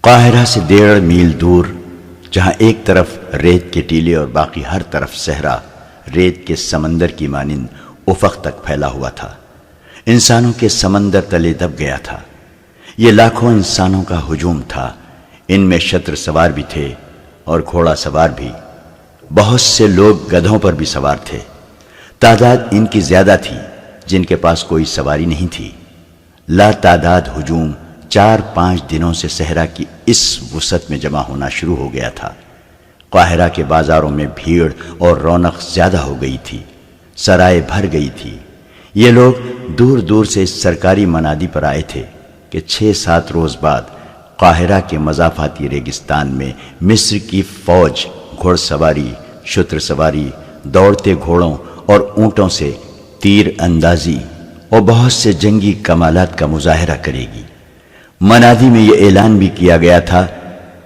قاہرہ سے 1.5 میل دور، جہاں ایک طرف ریت کے ٹیلے اور باقی ہر طرف صحرا ریت کے سمندر کی مانند افق تک پھیلا ہوا تھا، انسانوں کے سمندر تلے دب گیا تھا۔ یہ لاکھوں انسانوں کا ہجوم تھا، ان میں شتر سوار بھی تھے اور گھوڑا سوار بھی، بہت سے لوگ گدھوں پر بھی سوار تھے۔ تعداد ان کی زیادہ تھی جن کے پاس کوئی سواری نہیں تھی۔ لا تعداد ہجوم 4-5 دنوں سے صحرا کی اس وسعت میں جمع ہونا شروع ہو گیا تھا۔ قاہرہ کے بازاروں میں بھیڑ اور رونق زیادہ ہو گئی تھی، سرائے بھر گئی تھی۔ یہ لوگ دور دور سے اس سرکاری منادی پر آئے تھے کہ 6-7 روز بعد قاہرہ کے مضافاتی ریگستان میں مصر کی فوج گھوڑ سواری، شتر سواری، دوڑتے گھوڑوں اور اونٹوں سے تیر اندازی اور بہت سے جنگی کمالات کا مظاہرہ کرے گی۔ منادی میں یہ اعلان بھی کیا گیا تھا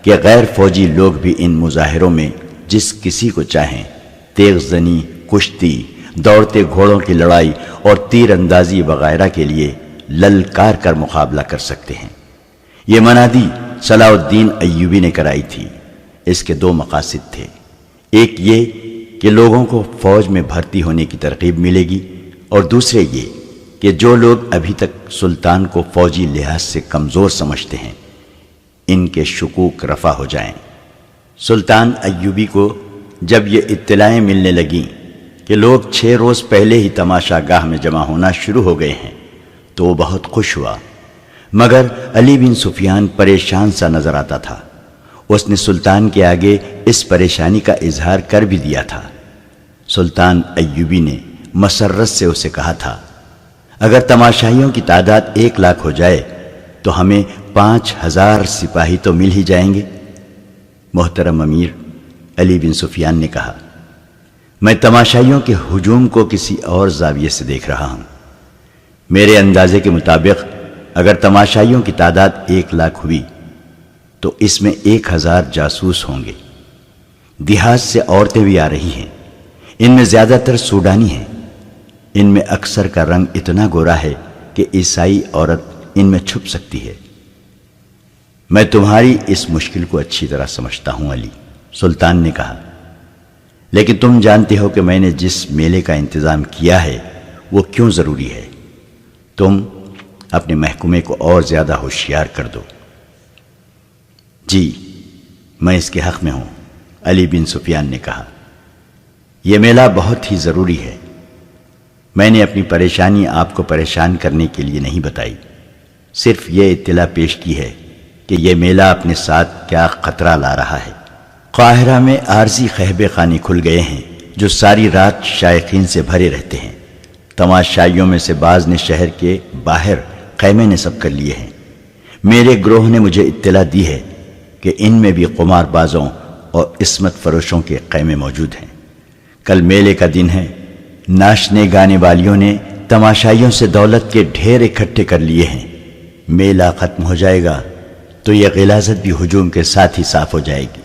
کہ غیر فوجی لوگ بھی ان مظاہروں میں جس کسی کو چاہیں تیغ زنی، کشتی، دوڑتے گھوڑوں کی لڑائی اور تیر اندازی وغیرہ کے لیے للکار کر مقابلہ کر سکتے ہیں۔ یہ منادی صلاح الدین ایوبی نے کرائی تھی۔ اس کے 2 مقاصد تھے، ایک یہ کہ لوگوں کو فوج میں بھرتی ہونے کی ترغیب ملے گی، اور دوسرے یہ کہ جو لوگ ابھی تک سلطان کو فوجی لحاظ سے کمزور سمجھتے ہیں ان کے شکوک رفع ہو جائیں۔ سلطان ایوبی کو جب یہ اطلاعیں ملنے لگیں کہ لوگ 6 روز پہلے ہی تماشا گاہ میں جمع ہونا شروع ہو گئے ہیں تو وہ بہت خوش ہوا، مگر علی بن سفیان پریشان سا نظر آتا تھا۔ اس نے سلطان کے آگے اس پریشانی کا اظہار کر بھی دیا تھا۔ سلطان ایوبی نے مسرت سے اسے کہا تھا، اگر تماشائیوں کی تعداد 1 لاکھ ہو جائے تو ہمیں 5000 سپاہی تو مل ہی جائیں گے۔ محترم امیر، علی بن سفیان نے کہا، میں تماشائیوں کے ہجوم کو کسی اور زاویے سے دیکھ رہا ہوں۔ میرے اندازے کے مطابق اگر تماشائیوں کی تعداد 1 لاکھ ہوئی تو اس میں 1000 جاسوس ہوں گے۔ دیہات سے عورتیں بھی آ رہی ہیں، ان میں زیادہ تر سوڈانی ہیں۔ ان میں اکثر کا رنگ اتنا گورا ہے کہ عیسائی عورت ان میں چھپ سکتی ہے۔ میں تمہاری اس مشکل کو اچھی طرح سمجھتا ہوں علی، سلطان نے کہا، لیکن تم جانتے ہو کہ میں نے جس میلے کا انتظام کیا ہے وہ کیوں ضروری ہے۔ تم اپنے محکومے کو اور زیادہ ہوشیار کر دو۔ جی، میں اس کے حق میں ہوں، علی بن سفیان نے کہا۔ یہ میلہ بہت ہی ضروری ہے۔ میں نے اپنی پریشانی آپ کو پریشان کرنے کے لیے نہیں بتائی، صرف یہ اطلاع پیش کی ہے کہ یہ میلہ اپنے ساتھ کیا خطرہ لا رہا ہے۔ قاہرہ میں عارضی خہبے خانے کھل گئے ہیں جو ساری رات شائقین سے بھرے رہتے ہیں۔ تماشائیوں میں سے بعض نے شہر کے باہر خیمے نصب کر لیے ہیں۔ میرے گروہ نے مجھے اطلاع دی ہے کہ ان میں بھی قمار بازوں اور عصمت فروشوں کے خیمے موجود ہیں۔ کل میلے کا دن ہے، ناچنے گانے والیوں نے تماشائیوں سے دولت کے ڈھیر اکٹھے کر لیے ہیں۔ میلہ ختم ہو جائے گا تو یہ غلاظت بھی ہجوم کے ساتھ ہی صاف ہو جائے گی۔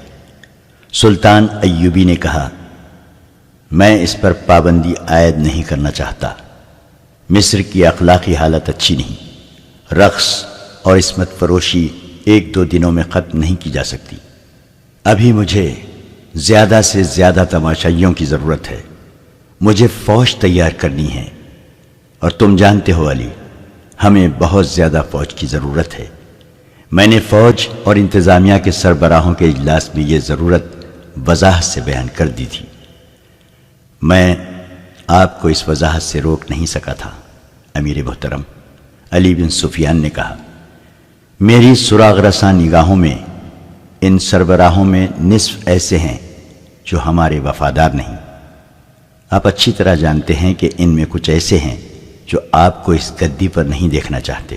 سلطان ایوبی نے کہا، میں اس پر پابندی عائد نہیں کرنا چاہتا۔ مصر کی اخلاقی حالت اچھی نہیں۔ رقص اور عصمت فروشی 1-2 دنوں میں ختم نہیں کی جا سکتی۔ ابھی مجھے زیادہ سے زیادہ تماشائیوں کی ضرورت ہے۔ مجھے فوج تیار کرنی ہے، اور تم جانتے ہو علی، ہمیں بہت زیادہ فوج کی ضرورت ہے۔ میں نے فوج اور انتظامیہ کے سربراہوں کے اجلاس میں یہ ضرورت وضاحت سے بیان کر دی تھی۔ میں آپ کو اس وضاحت سے روک نہیں سکا تھا امیر محترم، علی بن سفیان نے کہا۔ میری سراغ رساں نگاہوں میں ان سربراہوں میں نصف ایسے ہیں جو ہمارے وفادار نہیں۔ آپ اچھی طرح جانتے ہیں کہ ان میں کچھ ایسے ہیں جو آپ کو اس گدی پر نہیں دیکھنا چاہتے،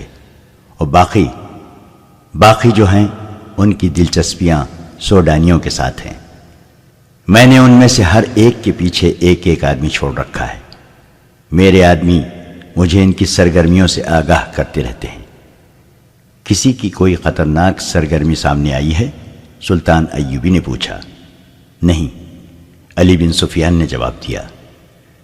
اور باقی جو ہیں ان کی دلچسپیاں سوڈانیوں کے ساتھ ہیں۔ میں نے ان میں سے ہر ایک کے پیچھے 1 آدمی چھوڑ رکھا ہے۔ میرے آدمی مجھے ان کی سرگرمیوں سے آگاہ کرتے رہتے ہیں۔ کسی کی کوئی خطرناک سرگرمی سامنے آئی ہے؟ سلطان ایوبی نے پوچھا۔ نہیں، علی بن سفیان نے جواب دیا،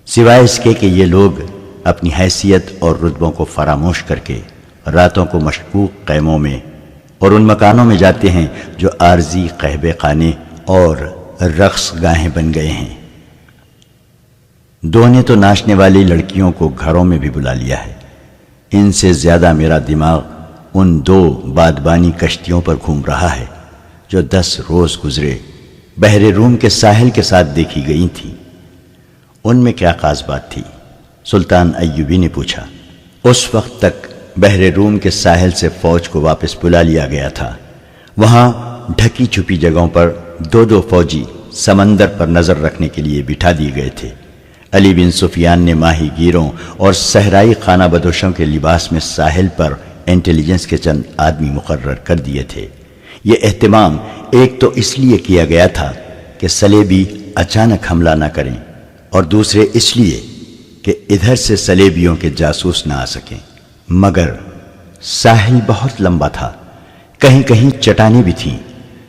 سوائے اس کے کہ یہ لوگ اپنی حیثیت اور رتبوں کو فراموش کر کے راتوں کو مشکوک خیموں میں اور ان مکانوں میں جاتے ہیں جو عارضی قہبے خانے اور رقص گاہیں بن گئے ہیں۔ دو نے تو ناچنے والی لڑکیوں کو گھروں میں بھی بلا لیا ہے۔ ان سے زیادہ میرا دماغ ان 2 بادبانی کشتیوں پر گھوم رہا ہے جو 10 روز گزرے بحر روم کے ساحل کے ساتھ دیکھی گئی تھی۔ ان میں کیا خاص بات تھی؟ سلطان ایوبی نے پوچھا۔ اس وقت تک بحر روم کے ساحل سے فوج کو واپس بلا لیا گیا تھا۔ وہاں ڈھکی چھپی جگہوں پر 2 فوجی سمندر پر نظر رکھنے کے لیے بٹھا دیے گئے تھے۔ علی بن سفیان نے ماہی گیروں اور صحرائی خانہ بدوشوں کے لباس میں ساحل پر انٹیلیجنس کے چند آدمی مقرر کر دیے تھے۔ یہ اہتمام ایک تو اس لیے کیا گیا تھا کہ صلیبی اچانک حملہ نہ کریں، اور دوسرے اس لیے کہ ادھر سے صلیبیوں کے جاسوس نہ آ سکیں۔ مگر ساحل بہت لمبا تھا، کہیں کہیں چٹانیں بھی تھیں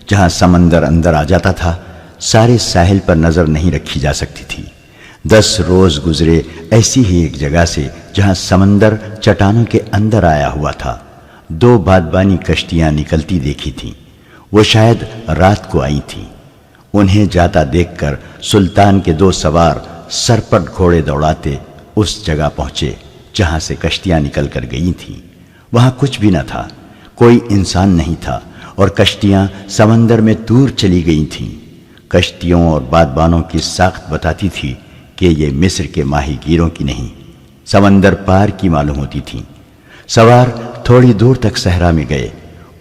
جہاں سمندر اندر آ جاتا تھا، سارے ساحل پر نظر نہیں رکھی جا سکتی تھی۔ 10 روز گزرے ایسی ہی ایک جگہ سے جہاں سمندر چٹانوں کے اندر آیا ہوا تھا۔ 2 بادبانی کشتیاں نکلتی دیکھی تھیں، وہ شاید رات کو آئی تھیں۔ انہیں جاتا دیکھ کر سلطان کے 2 سوار سرپٹ گھوڑے دوڑاتے اس جگہ پہنچے جہاں سے کشتیاں نکل کر گئی تھیں۔ وہاں کچھ بھی نہ تھا، کوئی انسان نہیں تھا، اور کشتیاں سمندر میں دور چلی گئی تھیں۔ کشتیوں اور بادبانوں کی ساخت بتاتی تھی کہ یہ مصر کے ماہی گیروں کی نہیں، سمندر پار کی معلوم ہوتی تھیں۔ سوار تھوڑی دور تک صحرا میں گئے،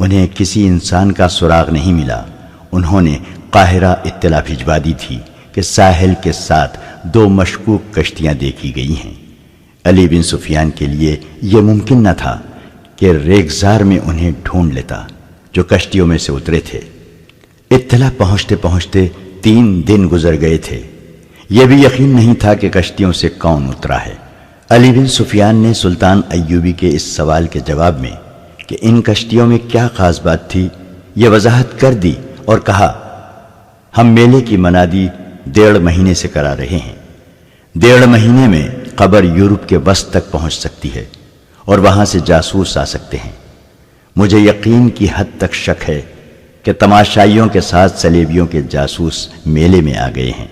انہیں کسی انسان کا سراغ نہیں ملا۔ انہوں نے قاہرہ اطلاع بھجوا دی تھی کہ ساحل کے ساتھ 2 مشکوک کشتیاں دیکھی گئی ہیں۔ علی بن سفیان کے لیے یہ ممکن نہ تھا کہ ریگزار میں انہیں ڈھونڈ لیتا جو کشتیوں میں سے اترے تھے۔ اطلاع پہنچتے پہنچتے 3 دن گزر گئے تھے۔ یہ بھی یقین نہیں تھا کہ کشتیوں سے کون اترا ہے۔ علی بن سفیان نے سلطان ایوبی کے اس سوال کے جواب میں کہ ان کشتیوں میں کیا خاص بات تھی، یہ وضاحت کر دی اور کہا، ہم میلے کی منادی 1.5 مہینے سے کرا رہے ہیں۔ 1.5 مہینے میں خبر یورپ کے وسط تک پہنچ سکتی ہے اور وہاں سے جاسوس آ سکتے ہیں۔ مجھے یقین کی حد تک شک ہے کہ تماشائیوں کے ساتھ صلیبیوں کے جاسوس میلے میں آ گئے ہیں۔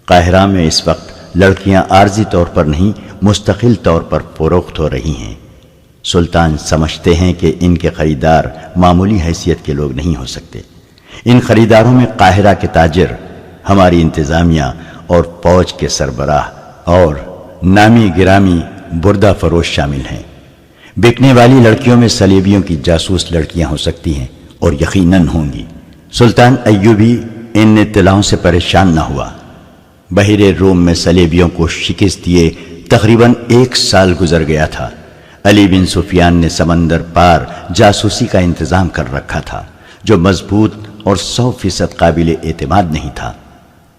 قاہرہ میں اس وقت لڑکیاں عارضی طور پر نہیں، مستقل طور پر فروخت ہو رہی ہیں۔ سلطان سمجھتے ہیں کہ ان کے خریدار معمولی حیثیت کے لوگ نہیں ہو سکتے۔ ان خریداروں میں قاہرہ کے تاجر، ہماری انتظامیہ اور فوج کے سربراہ اور نامی گرامی بردہ فروش شامل ہیں۔ بکنے والی لڑکیوں میں صلیبیوں کی جاسوس لڑکیاں ہو سکتی ہیں اور یقیناً ہوں گی۔ سلطان ایوبی ان اطلاعوں سے پریشان نہ ہوا۔ بحر روم میں صلیبیوں کو شکست دیے تقریباً 1 سال گزر گیا تھا۔ علی بن سفیان نے سمندر پار جاسوسی کا انتظام کر رکھا تھا جو مضبوط اور 100% قابل اعتماد نہیں تھا۔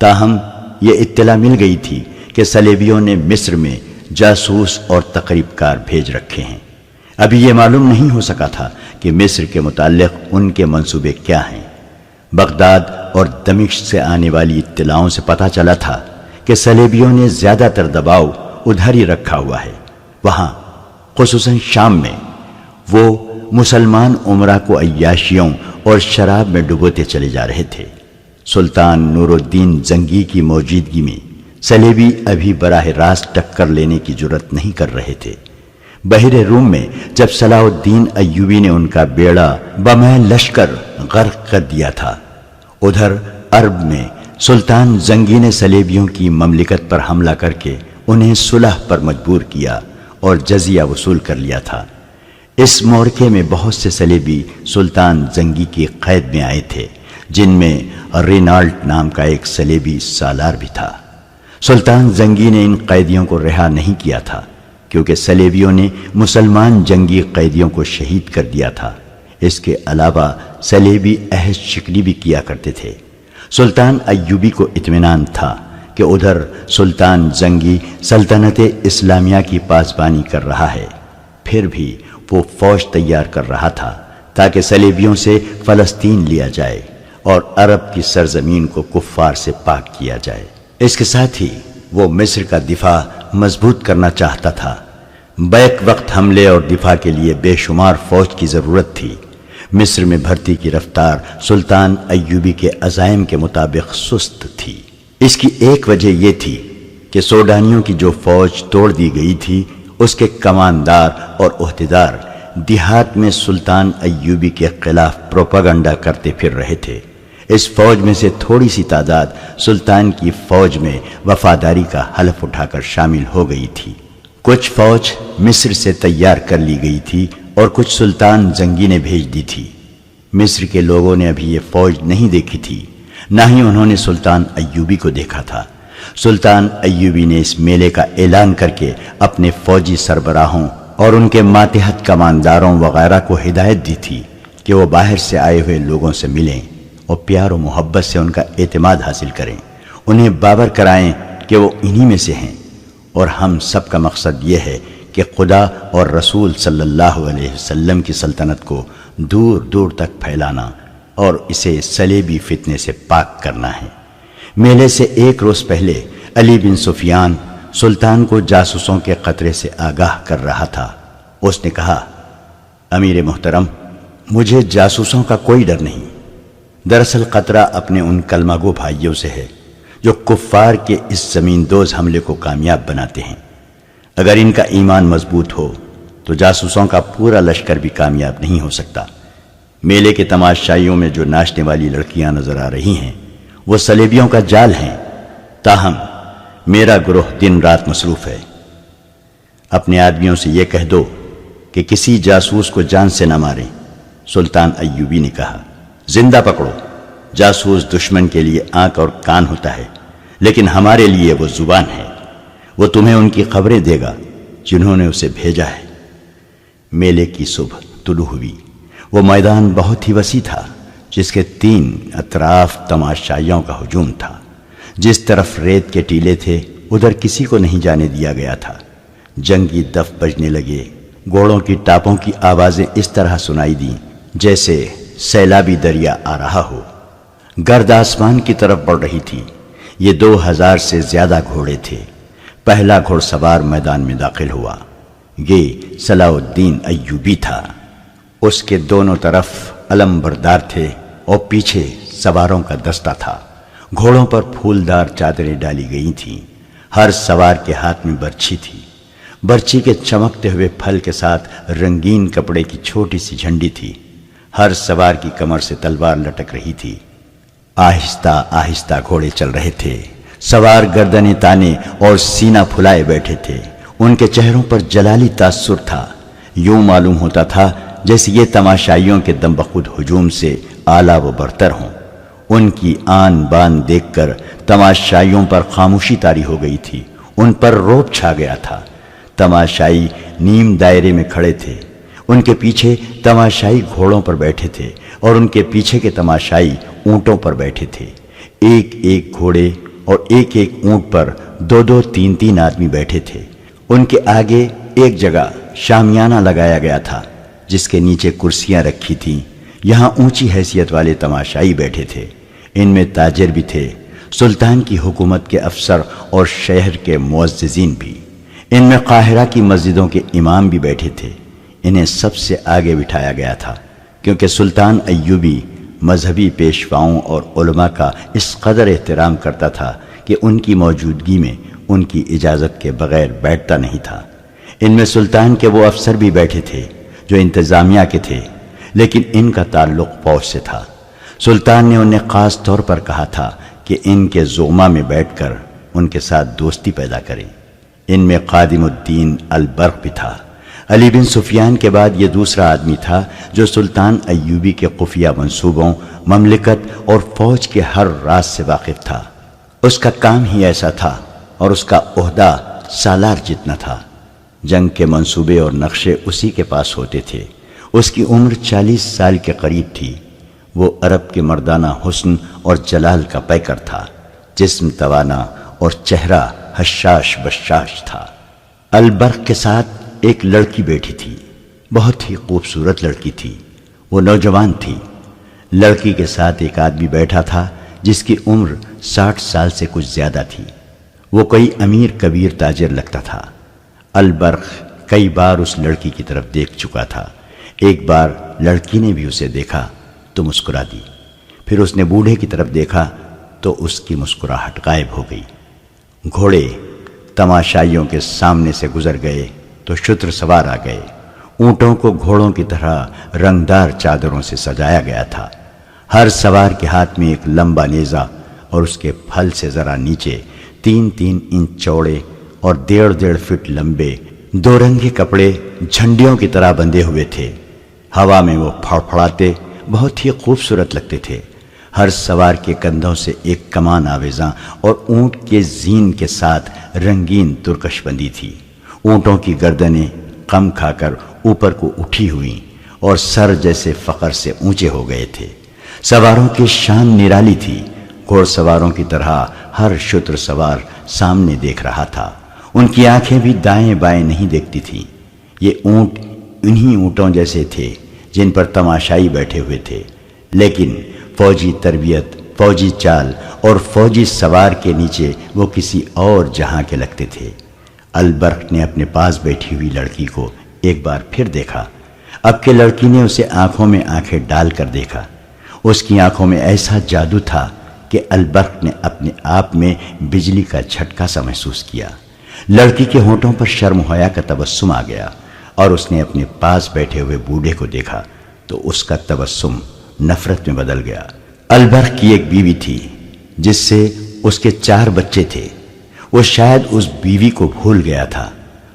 تاہم یہ اطلاع مل گئی تھی کہ صلیبیوں نے مصر میں جاسوس اور تقریب کار بھیج رکھے ہیں۔ ابھی یہ معلوم نہیں ہو سکا تھا کہ مصر کے متعلق ان کے منصوبے کیا ہیں۔ بغداد اور دمشق سے آنے والی اطلاعوں سے پتہ چلا تھا کہ صلیبیوں نے زیادہ تر دباؤ ادھر ہی رکھا ہوا ہے۔ وہاں خصوصاً شام میں وہ مسلمان عمرہ کو عیاشیوں اور شراب میں ڈبوتے چلے جا رہے تھے۔ سلطان نور الدین زنگی کی موجودگی میں صلیبی ابھی براہ راست ٹکر لینے کی جرت نہیں کر رہے تھے۔ بحر روم میں جب صلاح الدین ایوبی نے ان کا بیڑا بمہ لشکر غرق کر دیا تھا، ادھر عرب میں سلطان زنگی نے صلیبیوں کی مملکت پر حملہ کر کے انہیں صلح پر مجبور کیا اور جزیہ وصول کر لیا تھا۔ اس مورکے میں بہت سے صلیبی سلطان زنگی کی قید میں آئے تھے، جن میں رینالٹ نام کا ایک صلیبی سالار بھی تھا۔ سلطان زنگی نے ان قیدیوں کو رہا نہیں کیا تھا کیونکہ صلیبیوں نے مسلمان جنگی قیدیوں کو شہید کر دیا تھا۔ اس کے علاوہ صلیبی عہد شکنی بھی کیا کرتے تھے۔ سلطان ایوبی کو اطمینان تھا کہ ادھر سلطان زنگی سلطنت اسلامیہ کی پاسبانی کر رہا ہے، پھر بھی وہ فوج تیار کر رہا تھا تاکہ صلیبیوں سے فلسطین لیا جائے اور عرب کی سرزمین کو کفار سے پاک کیا جائے۔ اس کے ساتھ ہی وہ مصر کا دفاع مضبوط کرنا چاہتا تھا۔ بیک وقت حملے اور دفاع کے لیے بے شمار فوج کی ضرورت تھی۔ مصر میں بھرتی کی رفتار سلطان ایوبی کے عزائم کے مطابق سست تھی۔ اس کی ایک وجہ یہ تھی کہ سوڈانیوں کی جو فوج توڑ دی گئی تھی، اس کے کماندار اور عہدیدار دیہات میں سلطان ایوبی کے خلاف پروپیگنڈا کرتے پھر رہے تھے۔ اس فوج میں سے تھوڑی سی تعداد سلطان کی فوج میں وفاداری کا حلف اٹھا کر شامل ہو گئی تھی۔ کچھ فوج مصر سے تیار کر لی گئی تھی اور کچھ سلطان زنگی نے بھیج دی تھی۔ مصر کے لوگوں نے ابھی یہ فوج نہیں دیکھی تھی، نہ ہی انہوں نے سلطان ایوبی کو دیکھا تھا۔ سلطان ایوبی نے اس میلے کا اعلان کر کے اپنے فوجی سربراہوں اور ان کے ماتحت کمانداروں وغیرہ کو ہدایت دی تھی کہ وہ باہر سے آئے ہوئے لوگوں سے ملیں اور پیار و محبت سے ان کا اعتماد حاصل کریں، انہیں باور کرائیں کہ وہ انہی میں سے ہیں، اور ہم سب کا مقصد یہ ہے کہ خدا اور رسول صلی اللہ علیہ وسلم کی سلطنت کو دور دور تک پھیلانا اور اسے صلیبی فتنے سے پاک کرنا ہے۔ میلے سے ایک روز پہلے علی بن سفیان سلطان کو جاسوسوں کے خطرے سے آگاہ کر رہا تھا۔ اس نے کہا، امیر محترم، مجھے جاسوسوں کا کوئی ڈر نہیں۔ دراصل خطرہ اپنے ان کلمہ گو بھائیوں سے ہے جو کفار کے اس زمین دوز حملے کو کامیاب بناتے ہیں۔ اگر ان کا ایمان مضبوط ہو تو جاسوسوں کا پورا لشکر بھی کامیاب نہیں ہو سکتا۔ میلے کے تماشائیوں میں جو ناچنے والی لڑکیاں نظر آ رہی ہیں وہ صلیبیوں کا جال ہیں، تاہم میرا گروہ دن رات مصروف ہے۔ اپنے آدمیوں سے یہ کہہ دو کہ کسی جاسوس کو جان سے نہ ماریں۔ سلطان ایوبی نے کہا، زندہ پکڑو۔ جاسوس دشمن کے لیے آنکھ اور کان ہوتا ہے، لیکن ہمارے لیے وہ زبان ہے۔ وہ تمہیں ان کی خبریں دے گا جنہوں نے اسے بھیجا ہے۔ میلے کی صبح طلوع ہوئی۔ وہ میدان بہت ہی وسیع تھا جس کے 3 اطراف تماشائیوں کا ہجوم تھا۔ جس طرف ریت کے ٹیلے تھے ادھر کسی کو نہیں جانے دیا گیا تھا۔ جنگی دف بجنے لگے، گھوڑوں کی ٹاپوں کی آوازیں اس طرح سنائی دیں جیسے سیلابی دریا آ رہا ہو۔ گرد آسمان کی طرف بڑھ رہی تھی۔ یہ 2000 سے زیادہ گھوڑے تھے۔ پہلا گھوڑ سوار میدان میں داخل ہوا۔ یہ صلاح الدین ایوبی تھا۔ اس کے دونوں طرف علم بردار تھے اور پیچھے سواروں کا دستہ تھا۔ گھوڑوں پر پھولدار چادریں ڈالی گئی تھیں۔ ہر سوار کے ہاتھ میں برچھی تھی۔ برچھی کے چمکتے ہوئے پھل کے ساتھ رنگین کپڑے کی چھوٹی سی جھنڈی تھی۔ ہر سوار کی کمر سے تلوار لٹک رہی تھی۔ آہستہ آہستہ گھوڑے چل رہے تھے۔ سوار گردنیں تانے اور سینہ پھلائے بیٹھے تھے۔ ان کے چہروں پر جلالی تاثر تھا۔ یوں معلوم ہوتا تھا جیسے یہ تماشائیوں کے دم بخود ہجوم سے اعلیٰ و برتر ہوں۔ ان کی آن بان دیکھ کر تماشائیوں پر خاموشی طاری ہو گئی تھی۔ ان پر رعب چھا گیا تھا۔ تماشائی نیم دائرے میں کھڑے تھے۔ ان کے پیچھے تماشائی گھوڑوں پر بیٹھے تھے اور ان کے پیچھے کے تماشائی اونٹوں پر بیٹھے تھے۔ ایک ایک گھوڑے اور ایک ایک اونٹ پر 2-2 3-3 آدمی بیٹھے تھے۔ ان کے آگے ایک جگہ شامیانہ لگایا گیا تھا جس کے نیچے کرسیاں رکھی تھیں۔ یہاں اونچی حیثیت والے تماشائی بیٹھے تھے۔ ان میں تاجر بھی تھے، سلطان کی حکومت کے افسر اور شہر کے معززین بھی۔ ان میں قاہرہ کی مسجدوں کے امام بھی بیٹھے تھے۔ انہیں سب سے آگے بٹھایا گیا تھا کیونکہ سلطان ایوبی مذہبی پیشواؤں اور علماء کا اس قدر احترام کرتا تھا کہ ان کی موجودگی میں ان کی اجازت کے بغیر بیٹھتا نہیں تھا۔ ان میں سلطان کے وہ افسر بھی بیٹھے تھے جو انتظامیہ کے تھے، لیکن ان کا تعلق فوج سے تھا۔ سلطان نے انہیں خاص طور پر کہا تھا کہ ان کے زغما میں بیٹھ کر ان کے ساتھ دوستی پیدا کریں۔ ان میں خادم الدین البرق بھی تھا۔ علی بن سفیان کے بعد یہ دوسرا آدمی تھا جو سلطان ایوبی کے خفیہ منصوبوں، مملکت اور فوج کے ہر راز سے واقف تھا۔ اس کا کام ہی ایسا تھا اور اس کا عہدہ سالار جتنا تھا۔ جنگ کے منصوبے اور نقشے اسی کے پاس ہوتے تھے۔ اس کی عمر 40 سال کے قریب تھی۔ وہ عرب کے مردانہ حسن اور جلال کا پیکر تھا۔ جسم توانا اور چہرہ حشاش بشاش تھا۔ البرق کے ساتھ ایک لڑکی بیٹھی تھی، بہت ہی خوبصورت لڑکی تھی۔ وہ نوجوان تھی۔ لڑکی کے ساتھ ایک آدمی بیٹھا تھا جس کی عمر 60 سال سے کچھ زیادہ تھی۔ وہ کوئی امیر کبیر تاجر لگتا تھا۔ البرق کئی بار اس لڑکی کی طرف دیکھ چکا تھا۔ ایک بار لڑکی نے بھی اسے دیکھا تو مسکرا دی، پھر اس نے بوڑھے کی طرف دیکھا تو اس کی مسکراہٹ غائب ہو گئی۔ گھوڑے تماشائیوں کے سامنے سے گزر گئے تو شتر سوار آ گئے۔ اونٹوں کو گھوڑوں کی طرح رنگدار چادروں سے سجایا گیا تھا۔ ہر سوار کے ہاتھ میں ایک لمبا نیزہ اور اس کے پھل سے ذرا نیچے 3-3 انچ چوڑے اور 1.5 فٹ لمبے 2 رنگے کپڑے جھنڈیوں کی طرح بندھے ہوئے تھے۔ ہوا میں وہ پھڑپھڑاتے بہت ہی خوبصورت لگتے تھے۔ ہر سوار کے کندھوں سے ایک کمان آویزاں اور اونٹ کے زین کے ساتھ رنگین ترکش بندی تھی۔ اونٹوں کی گردنیں کم کھا کر اوپر کو اٹھی ہوئیں اور سر جیسے فخر سے اونچے ہو گئے تھے۔ سواروں کی شان نرالی تھی۔ گھوڑ سواروں کی طرح ہر شتر سوار سامنے دیکھ رہا تھا۔ ان کی آنکھیں بھی دائیں بائیں نہیں دیکھتی تھیں۔ یہ اونٹ انہی اونٹوں جیسے تھے جن پر تماشائی بیٹھے ہوئے تھے، لیکن فوجی تربیت، فوجی چال اور فوجی سوار کے نیچے وہ کسی اور جہاں کے لگتے تھے۔ البرق نے اپنے پاس بیٹھی ہوئی لڑکی کو ایک بار پھر دیکھا۔ اب کہ لڑکی نے اسے آنکھوں میں آنکھیں ڈال کر دیکھا۔ اس کی آنکھوں میں ایسا جادو تھا کہ البرق نے اپنے آپ میں بجلی کا جھٹکا سا محسوس کیا۔ لڑکی کے ہونٹوں پر شرم و حیا کا تبسم آ گیا اور اس نے اپنے پاس بیٹھے ہوئے بوڑھے کو دیکھا تو اس کا تبسم نفرت میں بدل گیا۔ البرق کی ایک بیوی تھی جس سے اس کے 4 بچے تھے۔ وہ شاید اس بیوی کو بھول گیا تھا۔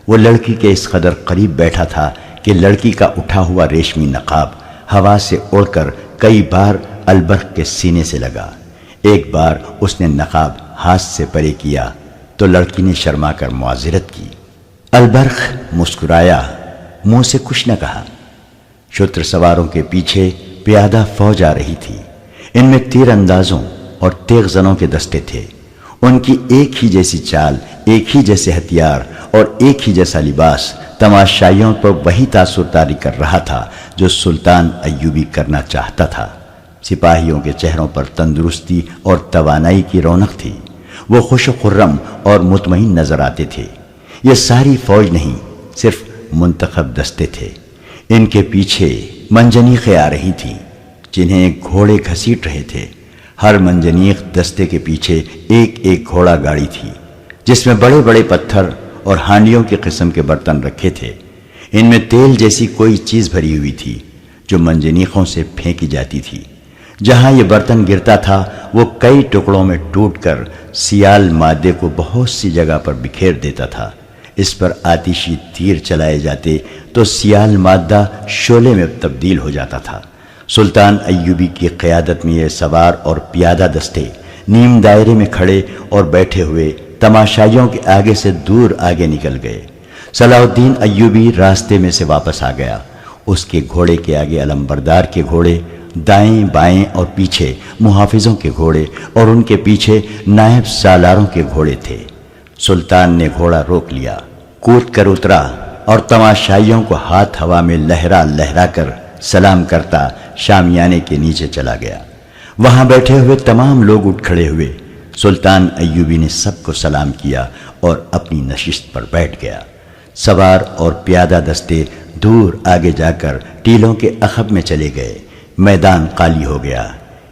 وہ لڑکی کے اس قدر قریب بیٹھا تھا کہ لڑکی کا اٹھا ہوا ریشمی نقاب ہوا سے اڑ کر کئی بار البرق کے سینے سے لگا۔ ایک بار اس نے نقاب ہاتھ سے پرے کیا تو لڑکی نے شرما کر معذرت کی۔ البرق مسکرایا، منہ سے کچھ نہ کہا۔ شتر سواروں کے پیچھے پیادہ فوج آ رہی تھی۔ ان میں تیر اندازوں اور تیغ زنوں کے دستے تھے۔ ان کی ایک ہی جیسی چال، ایک ہی جیسے ہتھیار اور ایک ہی جیسا لباس تماشائیوں پر وہی تاثر طاری کر رہا تھا جو سلطان ایوبی کرنا چاہتا تھا۔ سپاہیوں کے چہروں پر تندرستی اور توانائی کی رونق تھی۔ وہ خوش و خرم اور مطمئن نظر آتے تھے۔ یہ ساری فوج نہیں، صرف منتخب دستے تھے۔ ان کے پیچھے منجنیقیں آ رہی تھیں جنہیں گھوڑے گھسیٹ رہے تھے۔ ہر منجنیق دستے کے پیچھے ایک ایک گھوڑا گاڑی تھی جس میں بڑے بڑے پتھر اور ہانڈیوں کے قسم کے برتن رکھے تھے۔ ان میں تیل جیسی کوئی چیز بھری ہوئی تھی جو منجنیقوں سے پھینکی جاتی تھی۔ جہاں یہ برتن گرتا تھا وہ کئی ٹکڑوں میں ٹوٹ کر سیال مادے کو بہت سی جگہ پر بکھیر دیتا تھا۔ اس پر آتشی تیر چلائے جاتے تو سیال مادہ شعلے میں تبدیل ہو جاتا تھا۔ سلطان ایوبی کی قیادت میں یہ سوار اور پیادہ دستے نیم دائرے میں کھڑے اور بیٹھے ہوئے تماشائیوں کے آگے سے دور آگے نکل گئے۔ صلاح الدین ایوبی راستے میں سے واپس آ گیا۔ اس کے گھوڑے کے آگے علمبردار کے گھوڑے، دائیں بائیں اور پیچھے محافظوں کے گھوڑے اور ان کے پیچھے نائب سالاروں کے گھوڑے تھے۔ سلطان نے گھوڑا روک لیا، کود کر اترا اور تماشائیوں کو ہاتھ ہوا میں لہرا لہرا کر سلام کرتا شامیانے کے نیچے چلا گیا۔ وہاں بیٹھے ہوئے تمام لوگ اٹھ کھڑے ہوئے۔ سلطان ایوبی نے سب کو سلام کیا اور اپنی نشست پر بیٹھ گیا۔ سوار اور پیادہ دستے دور آگے جا کر ٹیلوں کے عقب میں چلے گئے۔ میدان خالی ہو گیا۔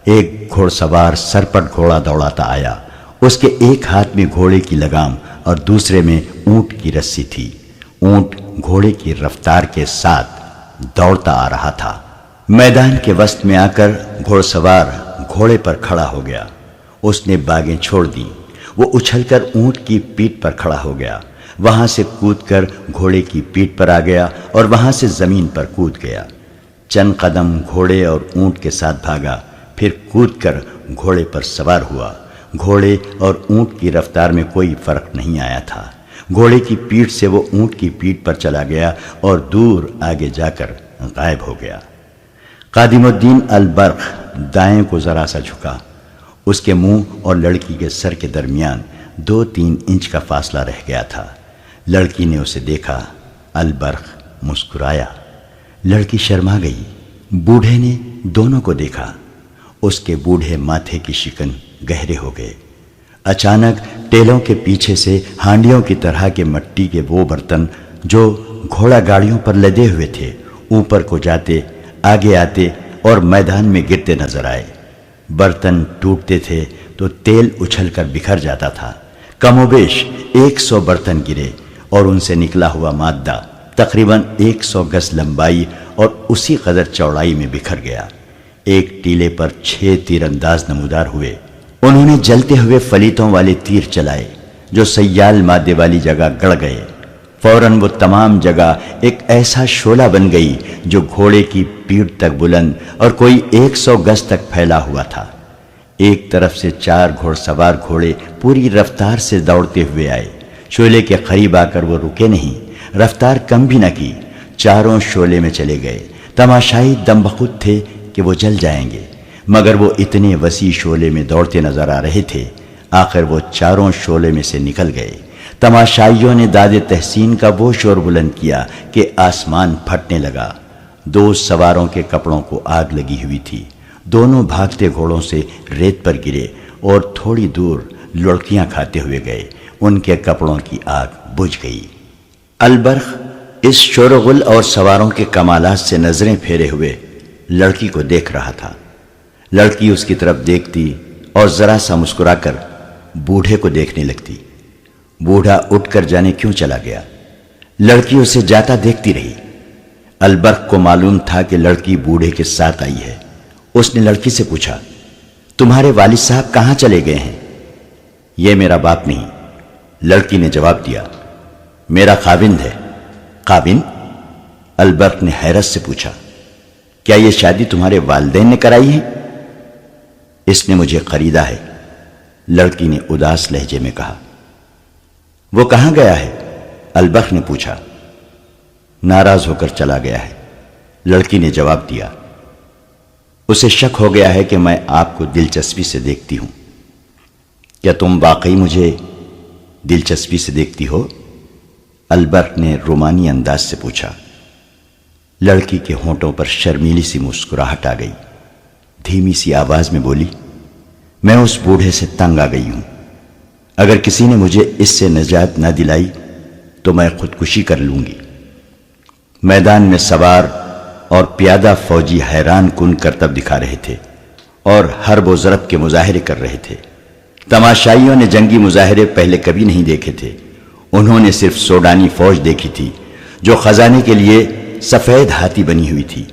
ایک گھوڑ سوار سر پر گھوڑا دوڑاتا آیا۔ اس کے ایک ہاتھ میں گھوڑے کی لگام اور دوسرے میں اونٹ کی رسی تھی۔ اونٹ گھوڑے کی رفتار کے ساتھ دوڑتا آ رہا تھا۔ میدان کے وسط میں آ کر گھوڑ سوار گھوڑے پر کھڑا ہو گیا۔ اس نے باگیں چھوڑ دی۔ وہ اچھل کر اونٹ کی پیٹھ پر کھڑا ہو گیا۔ وہاں سے کود کر گھوڑے کی پیٹھ پر آ گیا اور وہاں سے زمین پر کود گیا۔ چند قدم گھوڑے اور اونٹ کے ساتھ بھاگا، پھر کود کر گھوڑے پر سوار ہوا۔ گھوڑے اور اونٹ کی رفتار میں کوئی فرق نہیں آیا تھا۔ گھوڑے کی پیٹھ سے وہ اونٹ کی پیٹھ پر چلا گیا اور دور آگے جا کر غائب ہو گیا۔ قادم الدین البرق دائیں کو ذرا سا جھکا۔ اس کے منہ اور لڑکی کے سر کے درمیان 2-3 انچ کا فاصلہ رہ گیا تھا۔ لڑکی نے اسے دیکھا۔ البرق مسکرایا۔ لڑکی شرما گئی۔ بوڑھے نے دونوں کو دیکھا۔ اس کے بوڑھے ماتھے کی شکن گہرے ہو گئے۔ اچانک ٹیلوں کے پیچھے سے ہانڈیوں کی طرح کے مٹی کے وہ برتن جو گھوڑا گاڑیوں پر لدے ہوئے تھے اوپر کو جاتے، آگے آتے اور میدان میں گرتے نظر آئے۔ برتن ٹوٹتے تھے تو تیل اچھل کر بکھر جاتا تھا۔ کم و بیش 100 برتن گرے اور ان سے نکلا ہوا مادہ تقریباً 100 گز لمبائی اور اسی قدر چوڑائی میں بکھر گیا۔ ایک ٹیلے پر 6 تیر انداز نمودار ہوئے۔ انہوں نے جلتے ہوئے فلیتوں والے تیر چلائے جو سیال مادے والی جگہ گڑ گئے۔ فوراً وہ تمام جگہ ایک ایسا شعلہ بن گئی جو گھوڑے کی پیٹھ تک بلند اور کوئی 100 گز تک پھیلا ہوا تھا۔ ایک طرف سے 4 گھوڑ سوار گھوڑے پوری رفتار سے دوڑتے ہوئے آئے۔ شعلے کے قریب آ کر وہ رکے نہیں، رفتار کم بھی نہ کی، چاروں شعلے میں چلے گئے۔ تماشائی دم بخود تھے کہ وہ جل جائیں گے، مگر وہ اتنے وسیع شعلے میں دوڑتے نظر آ رہے تھے۔ آخر وہ چاروں شعلے میں سے نکل گئے۔ تماشائیوں نے داد تحسین کا وہ شور بلند کیا کہ آسمان پھٹنے لگا۔ 2 سواروں کے کپڑوں کو آگ لگی ہوئی تھی۔ دونوں بھاگتے گھوڑوں سے ریت پر گرے اور تھوڑی دور لڑکیاں کھاتے ہوئے گئے۔ ان کے کپڑوں کی آگ بجھ گئی۔ البرخ اس شور و غل اور سواروں کے کمالات سے نظریں پھیرے ہوئے لڑکی کو دیکھ رہا تھا۔ لڑکی اس کی طرف دیکھتی اور ذرا سا مسکرا کر بوڑھے کو دیکھنے لگتی۔ بوڑھا اٹھ کر جانے کیوں چلا گیا۔ لڑکی اسے جاتا دیکھتی رہی۔ البرخ کو معلوم تھا کہ لڑکی بوڑھے کے ساتھ آئی ہے۔ اس نے لڑکی سے پوچھا، تمہارے والد صاحب کہاں چلے گئے ہیں؟ یہ میرا باپ نہیں، لڑکی نے جواب دیا، میرا خاوند ہے۔ خاوند؟ البرخ نے حیرت سے پوچھا، کیا یہ شادی تمہارے والدین نے کرائی ہے؟ اس نے مجھے خریدا ہے، لڑکی نے اداس لہجے میں کہا۔ وہ کہاں گیا ہے؟ البرخ نے پوچھا۔ ناراض ہو کر چلا گیا ہے، لڑکی نے جواب دیا۔ اسے شک ہو گیا ہے کہ میں آپ کو دلچسپی سے دیکھتی ہوں۔ کیا تم واقعی مجھے دلچسپی سے دیکھتی ہو؟ البرخ نے رومانی انداز سے پوچھا۔ لڑکی کے ہونٹوں پر شرمیلی سی مسکراہٹ آ گئی۔ دھیمی سی آواز میں بولی، میں اس بوڑھے سے تنگ آ گئی ہوں۔ اگر کسی نے مجھے اس سے نجات نہ دلائی تو میں خودکشی کر لوں گی۔ میدان میں سوار اور پیادہ فوجی حیران کن کرتب دکھا رہے تھے اور حرب و ضرب کے مظاہرے کر رہے تھے۔ تماشائیوں نے جنگی مظاہرے پہلے کبھی نہیں دیکھے تھے۔ انہوں نے صرف سوڈانی فوج دیکھی تھی جو خزانے کے لیے سفید ہاتھی بنی ہوئی تھی۔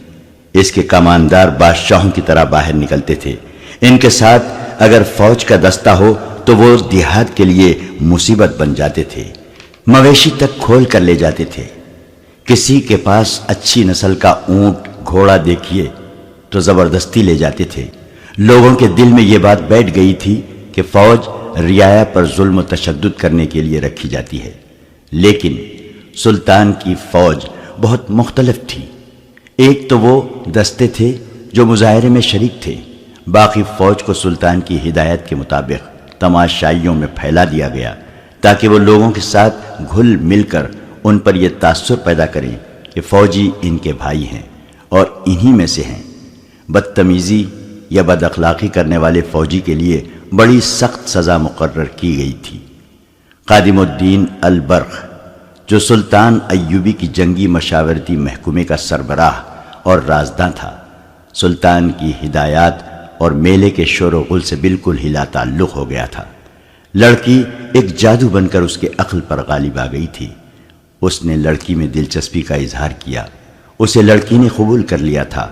اس کے کماندار بادشاہوں کی طرح باہر نکلتے تھے۔ ان کے ساتھ اگر فوج کا دستہ ہو تو وہ دیہات کے لیے مصیبت بن جاتے تھے۔ مویشی تک کھول کر لے جاتے تھے۔ کسی کے پاس اچھی نسل کا اونٹ گھوڑا دیکھیے تو زبردستی لے جاتے تھے۔ لوگوں کے دل میں یہ بات بیٹھ گئی تھی کہ فوج رعایا پر ظلم و تشدد کرنے کے لیے رکھی جاتی ہے، لیکن سلطان کی فوج بہت مختلف تھی۔ ایک تو وہ دستے تھے جو مظاہرے میں شریک تھے، باقی فوج کو سلطان کی ہدایت کے مطابق تماشائیوں میں پھیلا دیا گیا تاکہ وہ لوگوں کے ساتھ گھل مل کر ان پر یہ تاثر پیدا کریں کہ فوجی ان کے بھائی ہیں اور انہی میں سے ہیں۔ بدتمیزی یا بد اخلاقی کرنے والے فوجی کے لیے بڑی سخت سزا مقرر کی گئی تھی۔ خادم الدین البرخ جو سلطان ایوبی کی جنگی مشاورتی محکمے کا سربراہ اور رازداں تھا، سلطان کی ہدایات اور میلے کے شور و غل سے بالکل ہی لا تعلق ہو گیا تھا۔ لڑکی ایک جادو بن کر اس کے عقل پر غالب آ گئی تھی۔ اس نے لڑکی میں دلچسپی کا اظہار کیا۔ اسے لڑکی نے قبول کر لیا تھا۔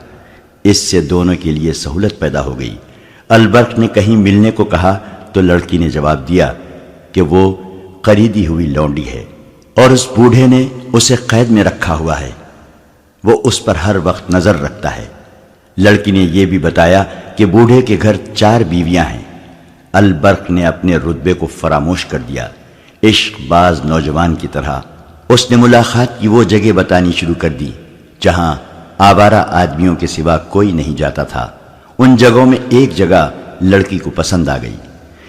اس سے دونوں کے لیے سہولت پیدا ہو گئی۔ البرخ نے کہیں ملنے کو کہا تو لڑکی نے جواب دیا کہ وہ خریدی ہوئی لونڈی ہے اور اس بوڑھے نے اسے قید میں رکھا ہوا ہے۔ وہ اس پر ہر وقت نظر رکھتا ہے۔ لڑکی نے یہ بھی بتایا کہ بوڑھے کے گھر 4 بیویاں ہیں۔ البرخ نے اپنے رتبے کو فراموش کر دیا۔ عشق باز نوجوان کی طرح اس نے ملاقات کی وہ جگہ بتانی شروع کر دی جہاں آوارہ آدمیوں کے سوا کوئی نہیں جاتا تھا۔ ان جگہوں میں ایک جگہ لڑکی کو پسند آ گئی۔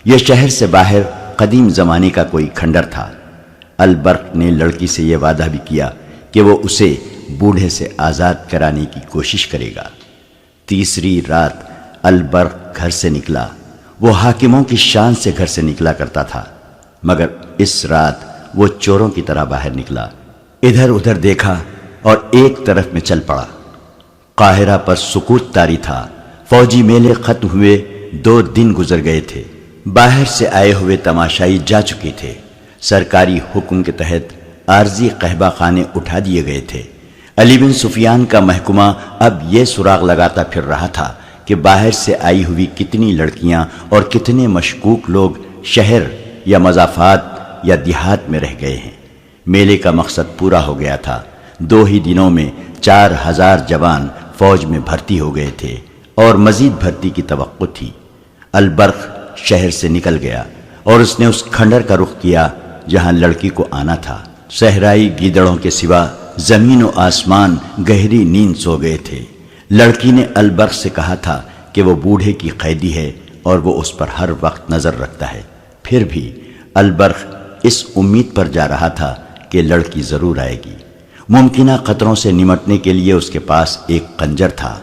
یہ شہر سے باہر قدیم زمانے کا کوئی کھنڈر تھا۔ البرخ نے لڑکی سے یہ وعدہ بھی کیا کہ وہ اسے بوڑھے سے آزاد کرانے کی کوشش کرے گا۔ تیسری رات البرخ گھر سے نکلا۔ وہ حاکموں کی شان سے گھر سے نکلا کرتا تھا، مگر اس رات وہ چوروں کی طرح باہر نکلا۔ ادھر ادھر دیکھا اور ایک طرف میں چل پڑا۔ قاہرہ پر سکوت طاری تھا۔ فوجی میلے ختم ہوئے 2 دن گزر گئے تھے۔ باہر سے آئے ہوئے تماشائی جا چکے تھے۔ سرکاری حکم کے تحت عارضی قہبہ خانے اٹھا دیے گئے تھے۔ علی بن سفیان کا محکمہ اب یہ سراغ لگاتا پھر رہا تھا کہ باہر سے آئی ہوئی کتنی لڑکیاں اور کتنے مشکوک لوگ شہر یا مضافات یا دیہات میں رہ گئے ہیں۔ میلے کا مقصد پورا ہو گیا تھا۔ 2 ہی دنوں میں 4000 جوان فوج میں بھرتی ہو گئے تھے اور مزید بھرتی کی توقع تھی۔ البرخ شہر سے نکل گیا اور اس نے اس کھنڈر کا رخ کیا جہاں لڑکی کو آنا تھا۔ صحرائی گیدڑوں کے سوا زمین و آسمان گہری نیند سو گئے تھے۔ لڑکی نے البرخ سے کہا تھا کہ وہ بوڑھے کی قیدی ہے اور وہ اس پر ہر وقت نظر رکھتا ہے۔ پھر بھی البرخ اس امید پر جا رہا تھا کہ لڑکی ضرور آئے گی۔ ممکنہ خطروں سے نمٹنے کے لیے اس کے پاس ایک خنجر تھا۔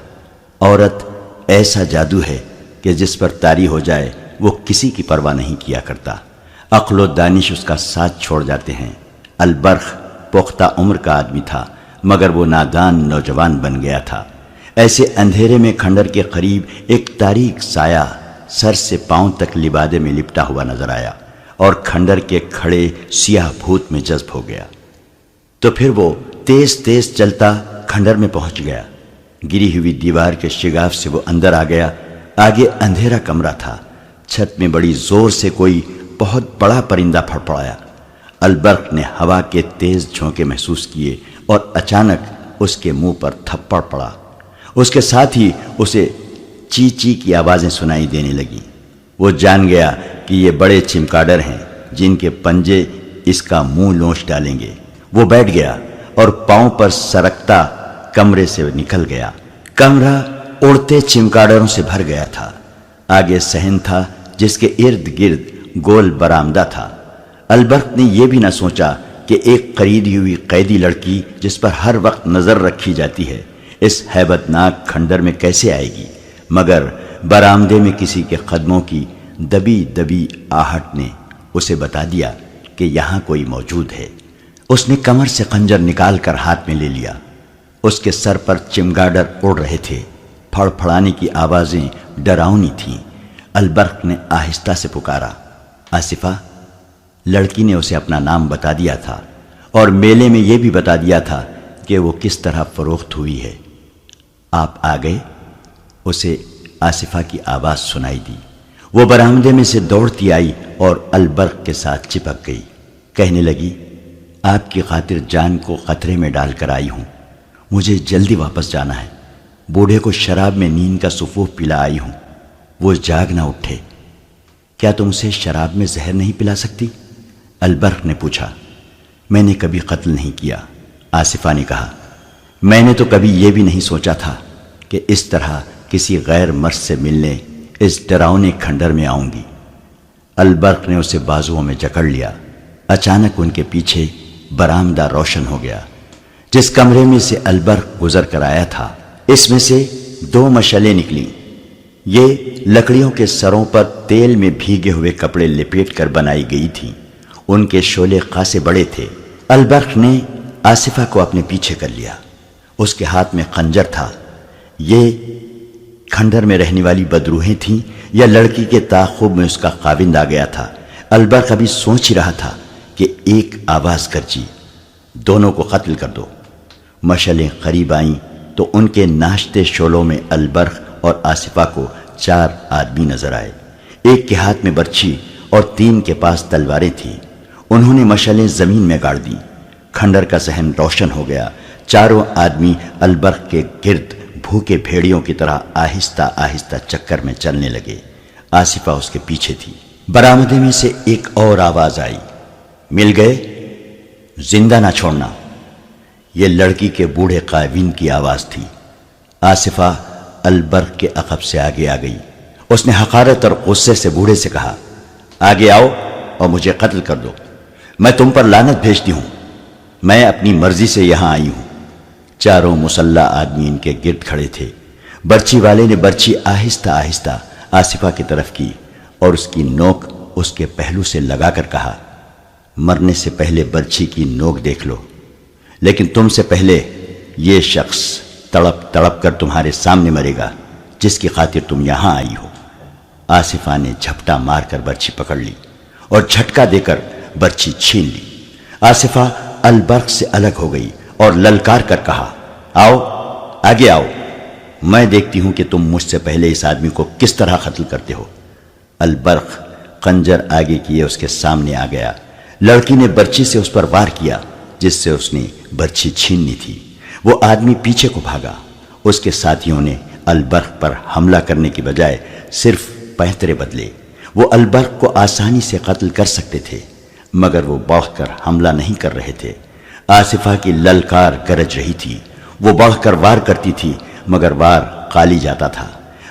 عورت ایسا جادو ہے کہ جس پر طاری ہو جائے وہ کسی کی پرواہ نہیں کیا کرتا۔ عقل و دانش اس کا ساتھ چھوڑ جاتے ہیں۔ البرخ پختہ عمر کا آدمی تھا مگر وہ نادان نوجوان بن گیا تھا۔ ایسے اندھیرے میں کھنڈر کے قریب ایک تاریک سایہ سر سے پاؤں تک لبادے میں لپٹا ہوا نظر آیا اور کھنڈر کے کھڑے سیاہ بھوت میں جذب ہو گیا۔ تو پھر وہ تیز تیز چلتا کھنڈر میں پہنچ گیا۔ گری ہوئی دیوار کے شگاف سے وہ اندر آ گیا۔ آگے اندھیرا کمرہ تھا۔ چھت میں بڑی زور سے کوئی بہت بڑا پرندہ پھڑپڑایا۔ البرخ نے ہوا کے تیز جھونکے محسوس کیے اور اچانک اس کے منہ پر تھپڑ پڑا۔ اس کے ساتھ ہی اسے چی چی کی آوازیں سنائی دینے لگیں۔ وہ جان گیا کہ یہ بڑے چمگادڑ ہیں جن کے پنجے اس کا منہ لوچ ڈالیں گے۔ وہ بیٹھ گیا اور پاؤں پر سرکتا کمرے سے نکل گیا۔ کمرہ اڑتے چمگادڑوں سے بھر گیا تھا۔ آگے صحن تھا جس کے ارد گرد گول برآمدہ تھا۔ البرخ نے یہ بھی نہ سوچا کہ ایک خریدی ہوئی قیدی لڑکی جس پر ہر وقت نظر رکھی جاتی ہے اس ہیبت ناک کھنڈر میں کیسے آئے گی، مگر برآمدے میں کسی کے قدموں کی دبی دبی آہٹ نے اسے بتا دیا کہ یہاں کوئی موجود ہے۔ اس نے کمر سے خنجر نکال کر ہاتھ میں لے لیا۔ اس کے سر پر چمگادڑ اڑ رہے تھے۔ پھڑ پھڑانے کی آوازیں ڈراؤنی تھیں۔ البرخ نے آہستہ سے پکارا، آصفہ۔ لڑکی نے اسے اپنا نام بتا دیا تھا اور میلے میں یہ بھی بتا دیا تھا کہ وہ کس طرح فروخت ہوئی ہے۔ آپ آ گئے؟ اسے آصفہ کی آواز سنائی دی۔ وہ برآمدے میں سے دوڑتی آئی اور البرخ کے ساتھ چپک گئی۔ کہنے لگی، آپ کی خاطر جان کو خطرے میں ڈال کر آئی ہوں۔ مجھے جلدی واپس جانا ہے۔ بوڑھے کو شراب میں نیند کا سفوف پلا آئی ہوں۔ وہ جاگ نہ اٹھے۔ کیا تم اسے شراب میں زہر نہیں پلا سکتی؟ البرخ نے پوچھا۔ میں نے کبھی قتل نہیں کیا، آصفہ نے کہا۔ میں نے تو کبھی یہ بھی نہیں سوچا تھا کہ اس طرح کسی غیر مرد سے ملنے اس ڈراؤنے کھنڈر میں آؤں گی۔ البرخ نے اسے بازوؤں میں جکڑ لیا۔ اچانک ان کے پیچھے برآمدہ روشن ہو گیا۔ جس کمرے میں سے البرخ گزر کر آیا تھا اس میں سے 2 مشعلیں نکلیں۔ یہ لکڑیوں کے سروں پر تیل میں بھیگے ہوئے کپڑے لپیٹ کر بنائی گئی تھیں۔ ان کے شعلے خاصے بڑے تھے۔ البرخ نے آصفہ کو اپنے پیچھے کر لیا۔ اس کے ہاتھ میں خنجر تھا۔ یہ کھنڈر میں رہنے والی بدروہیں تھیں یا لڑکی کے تعاقب میں اس کا خاوند آ گیا تھا؟ البرخ ابھی سوچ ہی رہا تھا کہ ایک آواز گرجی، دونوں کو قتل کر دو۔ مشعلیں قریب آئیں تو ان کے ناشتے شعلوں میں البرخ اور آصفہ کو 4 آدمی نظر آئے۔ ایک کے ہاتھ میں برچھی اور 3 کے پاس تلواریں تھیں۔ انہوں نے مشعلیں زمین میں گاڑ دیں۔ کھنڈر کا صحن روشن ہو گیا۔ چاروں آدمی البرخ کے گرد بھوکے بھیڑیوں کی طرح آہستہ آہستہ چکر میں چلنے لگے۔ آصفہ اس کے پیچھے تھی۔ برآمدے میں سے ایک اور آواز آئی، مل گئے؟ زندہ نہ چھوڑنا۔ یہ لڑکی کے بوڑھے خاوند کی آواز تھی۔ آصفہ البرخ کے عقب سے آگے آ گئی۔ اس نے حقارت اور غصے سے بوڑھے سے کہا، آگے آؤ اور مجھے قتل کر دو۔ میں تم پر لعنت بھیجتی ہوں۔ میں اپنی مرضی سے یہاں آئی ہوں۔ چاروں مسلح آدمی ان کے گرد کھڑے تھے۔ برچی والے نے برچی آہستہ آہستہ آصفہ کی طرف کی اور اس کی نوک اس کے پہلو سے لگا کر کہا، مرنے سے پہلے برچی کی نوک دیکھ لو، لیکن تم سے پہلے یہ شخص تڑپ تڑپ کر تمہارے سامنے مرے گا جس کی خاطر تم یہاں آئی ہو۔ آصفہ نے جھپٹا مار کر برچھی پکڑ لی اور جھٹکا دے کر برچھی چھین لی۔ آصفہ البرق سے الگ ہو گئی اور للکار کر کہا، آؤ آگے آؤ، میں دیکھتی ہوں کہ تم مجھ سے پہلے اس آدمی کو کس طرح قتل کرتے ہو۔ البرق خنجر آگے کیے اس کے سامنے آ گیا۔ لڑکی نے برچھی سے اس پر وار کیا جس سے اس نے برچھی چھیننی تھی۔ وہ آدمی پیچھے کو بھاگا۔ اس کے ساتھیوں نے البرق پر حملہ کرنے کی بجائے صرف پہترے بدلے۔ وہ البرق کو آسانی سے قتل کر سکتے تھے مگر وہ بڑھ کر حملہ نہیں کر رہے تھے۔ آصفہ کی للکار گرج رہی تھی۔ وہ بڑھ کر وار کرتی تھی مگر وار خالی جاتا تھا۔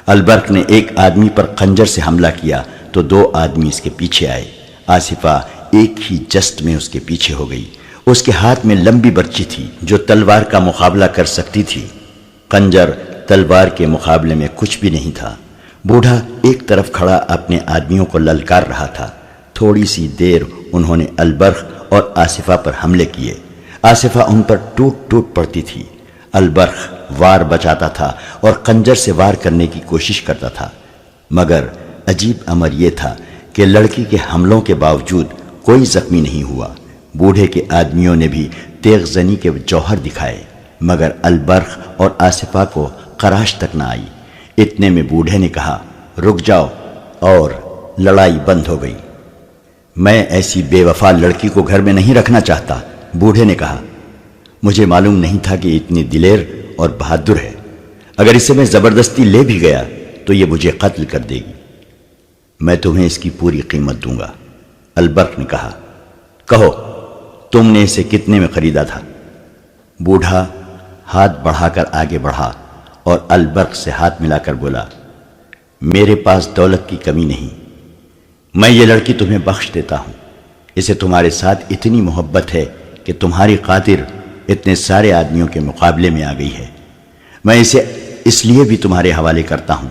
البرق نے ایک آدمی پر خنجر سے حملہ کیا تو دو آدمی اس کے پیچھے آئے۔ آصفہ ایک ہی جست میں اس کے پیچھے ہو گئی۔ اس کے ہاتھ میں لمبی برچھی تھی جو تلوار کا مقابلہ کر سکتی تھی۔ خنجر تلوار کے مقابلے میں کچھ بھی نہیں تھا۔ بوڑھا ایک طرف کھڑا اپنے آدمیوں کو للکار رہا تھا۔ تھوڑی سی دیر انہوں نے البرق اور آصفہ پر حملے کیے۔ آصفہ ان پر ٹوٹ ٹوٹ پڑتی تھی۔ البرق وار بچاتا تھا اور خنجر سے وار کرنے کی کوشش کرتا تھا مگر عجیب امر یہ تھا کہ لڑکی کے حملوں کے باوجود کوئی زخمی نہیں ہوا۔ بوڑھے کے آدمیوں نے بھی تیغ زنی کے جوہر دکھائے مگر البرق اور آصفہ کو خراش تک نہ آئی۔ اتنے میں بوڑھے نے کہا، رک جاؤ، اور لڑائی بند ہو گئی۔ میں ایسی بے وفا لڑکی کو گھر میں نہیں رکھنا چاہتا، بوڑھے نے کہا۔ مجھے معلوم نہیں تھا کہ اتنی دلیر اور بہادر ہے۔ اگر اسے میں زبردستی لے بھی گیا تو یہ مجھے قتل کر دے گی۔ میں تمہیں اس کی پوری قیمت دوں گا، البرق نے کہا۔ کہو تم نے اسے کتنے میں خریدا تھا؟ بوڑھا ہاتھ بڑھا کر آگے بڑھا اور البرق سے ہاتھ ملا کر بولا، میرے پاس دولت کی کمی نہیں، میں یہ لڑکی تمہیں بخش دیتا ہوں۔ اسے تمہارے ساتھ اتنی محبت ہے کہ تمہاری خاطر اتنے سارے آدمیوں کے مقابلے میں آ گئی ہے۔ میں اسے اس لیے بھی تمہارے حوالے کرتا ہوں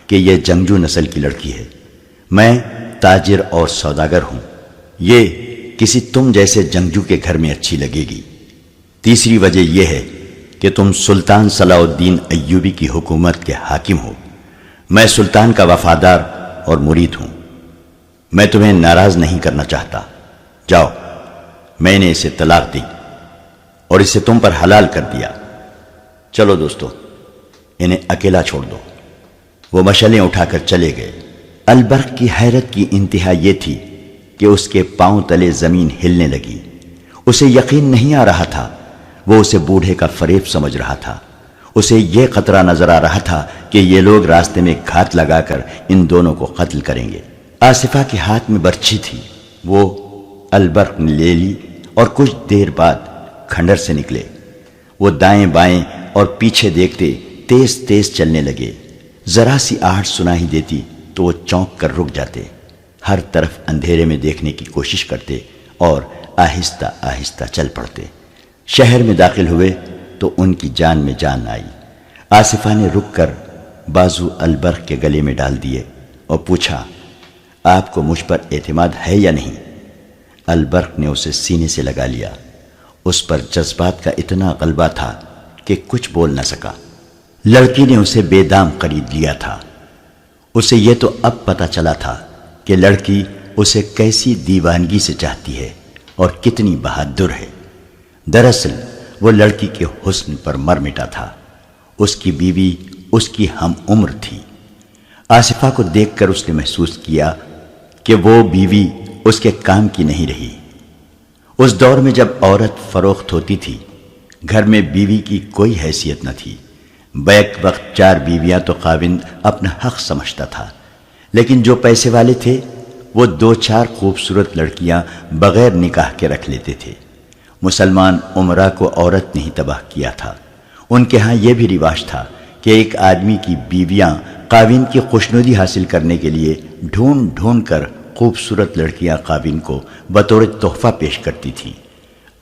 کہ یہ جنگجو نسل کی لڑکی ہے۔ میں تاجر اور سوداگر ہوں، یہ کسی تم جیسے جنگجو کے گھر میں اچھی لگے گی۔ تیسری وجہ یہ ہے کہ تم سلطان صلاح الدین ایوبی کی حکومت کے حاکم ہو۔ میں سلطان کا وفادار اور مرید ہوں۔ میں تمہیں ناراض نہیں کرنا چاہتا۔ جاؤ، میں نے اسے طلاق دی اور اسے تم پر حلال کر دیا۔ چلو دوستو، انہیں اکیلا چھوڑ دو۔ وہ مشعلیں اٹھا کر چلے گئے۔ البرق کی حیرت کی انتہا یہ تھی کہ اس کے پاؤں تلے زمین ہلنے لگی۔ اسے یقین نہیں آ رہا تھا۔ وہ اسے بوڑھے کا فریب سمجھ رہا تھا۔ اسے یہ خطرہ نظر آ رہا تھا کہ یہ لوگ راستے میں گھات لگا کر ان دونوں کو قتل کریں گے۔ آصفہ کے ہاتھ میں برچھی تھی، وہ البرق نے لے لی اور کچھ دیر بعد کھنڈر سے نکلے۔ وہ دائیں بائیں اور پیچھے دیکھتے تیز تیز چلنے لگے۔ ذرا سی آہٹ سنائی دیتی تو وہ چونک کر رک جاتے، ہر طرف اندھیرے میں دیکھنے کی کوشش کرتے اور آہستہ آہستہ چل پڑتے۔ شہر میں داخل ہوئے تو ان کی جان میں جان آئی۔ آصفہ نے رک کر بازو البرق کے گلے میں ڈال دیے اور پوچھا، آپ کو مجھ پر اعتماد ہے یا نہیں؟ البرق نے اسے سینے سے لگا لیا۔ اس پر جذبات کا اتنا غلبہ تھا کہ کچھ بول نہ سکا۔ لڑکی نے اسے بے دام خرید لیا تھا۔ اسے یہ تو اب پتہ چلا تھا کہ لڑکی اسے کیسی دیوانگی سے چاہتی ہے اور کتنی بہادر ہے۔ دراصل وہ لڑکی کے حسن پر مر مٹا تھا۔ اس کی بیوی اس کی ہم عمر تھی۔ آصفہ کو دیکھ کر اس نے محسوس کیا کہ وہ بیوی اس کے کام کی نہیں رہی۔ اس دور میں جب عورت فروخت ہوتی تھی، گھر میں بیوی کی کوئی حیثیت نہ تھی۔ بیک وقت 4 بیویاں تو خاوند اپنا حق سمجھتا تھا، لیکن جو پیسے والے تھے وہ 2-4 خوبصورت لڑکیاں بغیر نکاح کے رکھ لیتے تھے۔ مسلمان عمرہ کو عورت نے ہی تباہ کیا تھا۔ ان کے ہاں یہ بھی رواج تھا کہ ایک آدمی کی بیویاں خاوند کی خوشنودی حاصل کرنے کے لیے ڈھونڈ ڈھونڈ کر خوبصورت لڑکیاں خاوند کو بطور تحفہ پیش کرتی تھیں۔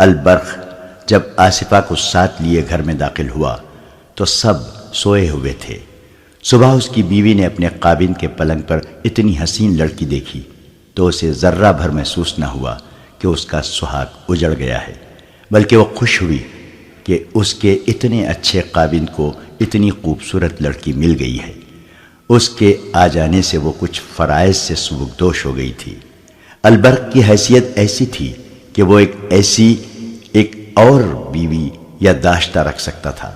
البرق جب آصفہ کو ساتھ لیے گھر میں داخل ہوا تو سب سوئے ہوئے تھے۔ صبح اس کی بیوی نے اپنے خاوند کے پلنگ پر اتنی حسین لڑکی دیکھی تو اسے ذرہ بھر محسوس نہ ہوا کہ اس کا سہاگ اجڑ گیا ہے، بلکہ وہ خوش ہوئی کہ اس کے اتنے اچھے خاوند کو اتنی خوبصورت لڑکی مل گئی ہے۔ اس کے آ جانے سے وہ کچھ فرائض سے سبکدوش ہو گئی تھی۔ البرق کی حیثیت ایسی تھی کہ وہ ایک اور بیوی یا داشتہ رکھ سکتا تھا۔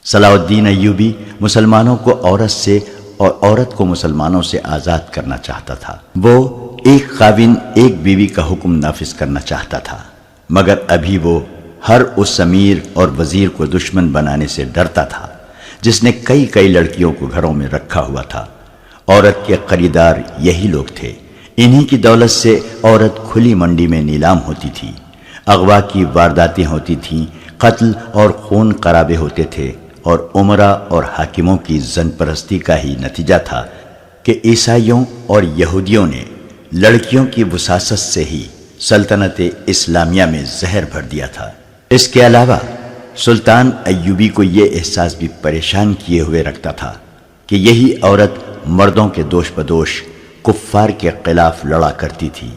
صلاح الدین ایوبی مسلمانوں کو عورت سے اور عورت کو مسلمانوں سے آزاد کرنا چاہتا تھا۔ وہ ایک خاوند ایک بیوی کا حکم نافذ کرنا چاہتا تھا، مگر ابھی وہ ہر اس امیر اور وزیر کو دشمن بنانے سے ڈرتا تھا جس نے کئی لڑکیوں کو گھروں میں رکھا ہوا تھا۔ عورت کے خریدار یہی لوگ تھے۔ انہی کی دولت سے عورت کھلی منڈی میں نیلام ہوتی تھی، اغوا کی وارداتیں ہوتی تھیں، قتل اور خون خرابے ہوتے تھے، اور عمرا اور حاکموں کی زن پرستی کا ہی نتیجہ تھا کہ عیسائیوں اور یہودیوں نے لڑکیوں کی وساست سے ہی سلطنت اسلامیہ میں زہر بھر دیا تھا۔ اس کے علاوہ سلطان ایوبی کو یہ احساس بھی پریشان کیے ہوئے رکھتا تھا کہ یہی عورت مردوں کے دوش بدوش کفار کے خلاف لڑا کرتی تھی،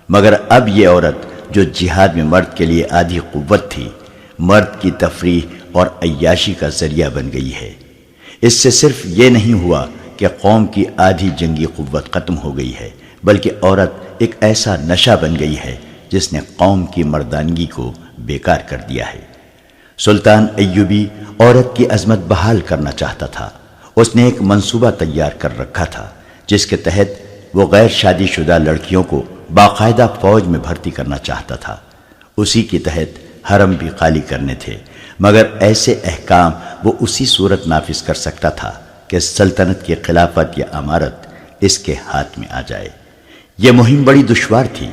مگر اب یہ عورت جو جہاد میں مرد کے لیے آدھی قوت تھی، مرد کی تفریح اور عیاشی کا ذریعہ بن گئی ہے۔ اس سے صرف یہ نہیں ہوا کہ قوم کی آدھی جنگی قوت ختم ہو گئی ہے، بلکہ عورت ایک ایسا نشہ بن گئی ہے جس نے قوم کی مردانگی کو بیکار کر دیا ہے۔ سلطان ایوبی عورت کی عظمت بحال کرنا چاہتا تھا۔ اس نے ایک منصوبہ تیار کر رکھا تھا جس کے تحت وہ غیر شادی شدہ لڑکیوں کو باقاعدہ فوج میں بھرتی کرنا چاہتا تھا۔ اسی کے تحت حرم بھی خالی کرنے تھے، مگر ایسے احکام وہ اسی صورت نافذ کر سکتا تھا کہ سلطنت کی خلافت یا امارت اس کے ہاتھ میں آ جائے۔ یہ مہم بڑی دشوار تھی۔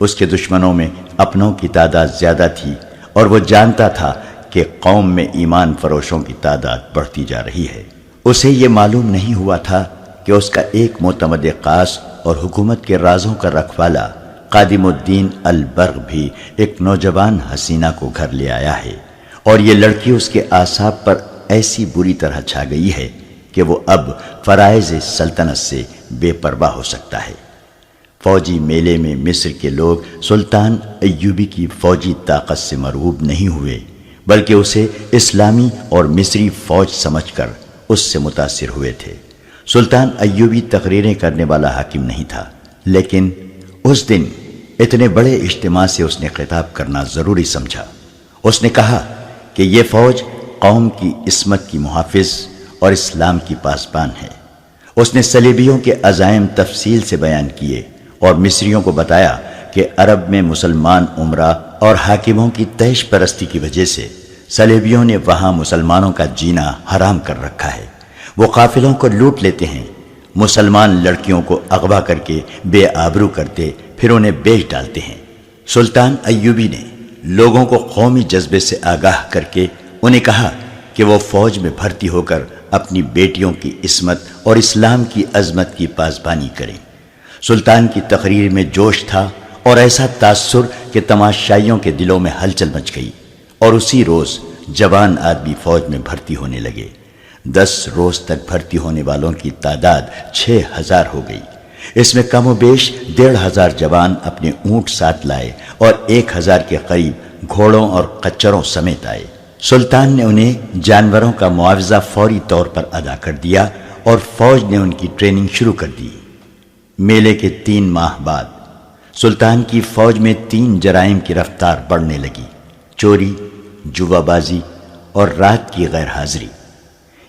اس کے دشمنوں میں اپنوں کی تعداد زیادہ تھی، اور وہ جانتا تھا کہ قوم میں ایمان فروشوں کی تعداد بڑھتی جا رہی ہے۔ اسے یہ معلوم نہیں ہوا تھا کہ اس کا ایک معتمد خاص اور حکومت کے رازوں کا رکھوالا قادم الدین البرق بھی ایک نوجوان حسینہ کو گھر لے آیا ہے، اور یہ لڑکی اس کے اعصاب پر ایسی بری طرح چھا گئی ہے کہ وہ اب فرائض سلطنت سے بے پرواہ ہو سکتا ہے۔ فوجی میلے میں مصر کے لوگ سلطان ایوبی کی فوجی طاقت سے مرعوب نہیں ہوئے، بلکہ اسے اسلامی اور مصری فوج سمجھ کر اس سے متاثر ہوئے تھے۔ سلطان ایوبی تقریریں کرنے والا حاکم نہیں تھا، لیکن اس دن اتنے بڑے اجتماع سے اس نے خطاب کرنا ضروری سمجھا۔ اس نے کہا کہ یہ فوج قوم کی عصمت کی محافظ اور اسلام کی پاسبان ہے۔ اس نے صلیبیوں کے عزائم تفصیل سے بیان کیے اور مصریوں کو بتایا کہ عرب میں مسلمان عمرا اور حاکموں کی تیش پرستی کی وجہ سے صلیبیوں نے وہاں مسلمانوں کا جینا حرام کر رکھا ہے۔ وہ قافلوں کو لوٹ لیتے ہیں، مسلمان لڑکیوں کو اغوا کر کے بے آبرو کرتے پھر انہیں بیچ ڈالتے ہیں۔ سلطان ایوبی نے لوگوں کو قومی جذبے سے آگاہ کر کے انہیں کہا کہ وہ فوج میں بھرتی ہو کر اپنی بیٹیوں کی عصمت اور اسلام کی عظمت کی پاسبانی کریں۔ سلطان کی تقریر میں جوش تھا اور ایسا تاثر کہ تماشائیوں کے دلوں میں ہلچل مچ گئی، اور اسی روز جوان آدمی فوج میں بھرتی ہونے لگے۔ 10 روز تک بھرتی ہونے والوں کی تعداد 6000 ہو گئی۔ اس میں کم و بیش 1500 جوان اپنے اونٹ ساتھ لائے اور 1000 کے قریب گھوڑوں اور خچروں سمیت آئے۔ سلطان نے انہیں جانوروں کا معاوضہ فوری طور پر ادا کر دیا اور فوج نے ان کی ٹریننگ شروع کر دی۔ میلے کے 3 ماہ بعد سلطان کی فوج میں 3 جرائم کی رفتار بڑھنے لگی: چوری، جوا بازی اور رات کی غیر حاضری۔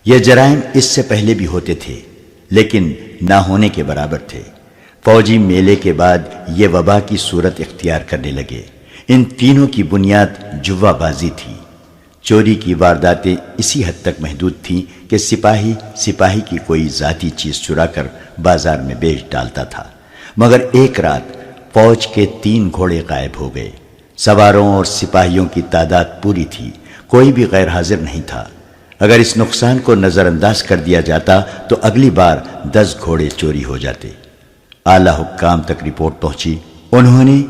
یہ جرائم اس سے پہلے بھی ہوتے تھے، لیکن نہ ہونے کے برابر تھے۔ فوجی میلے کے بعد یہ وبا کی صورت اختیار کرنے لگے۔ ان تینوں کی بنیاد جوا بازی تھی۔ چوری کی وارداتیں اسی حد تک محدود تھیں کہ سپاہی کی کوئی ذاتی چیز چرا کر بازار میں بیچ ڈالتا تھا، مگر ایک رات فوج کے 3 گھوڑے غائب ہو گئے۔ سواروں اور سپاہیوں کی تعداد پوری تھی، کوئی بھی غیر حاضر نہیں تھا۔ اگر اس نقصان کو نظر انداز کر دیا جاتا تو اگلی بار 10 گھوڑے چوری ہو جاتے۔ اعلیٰ حکام تک رپورٹ پہنچی۔ انہوں نے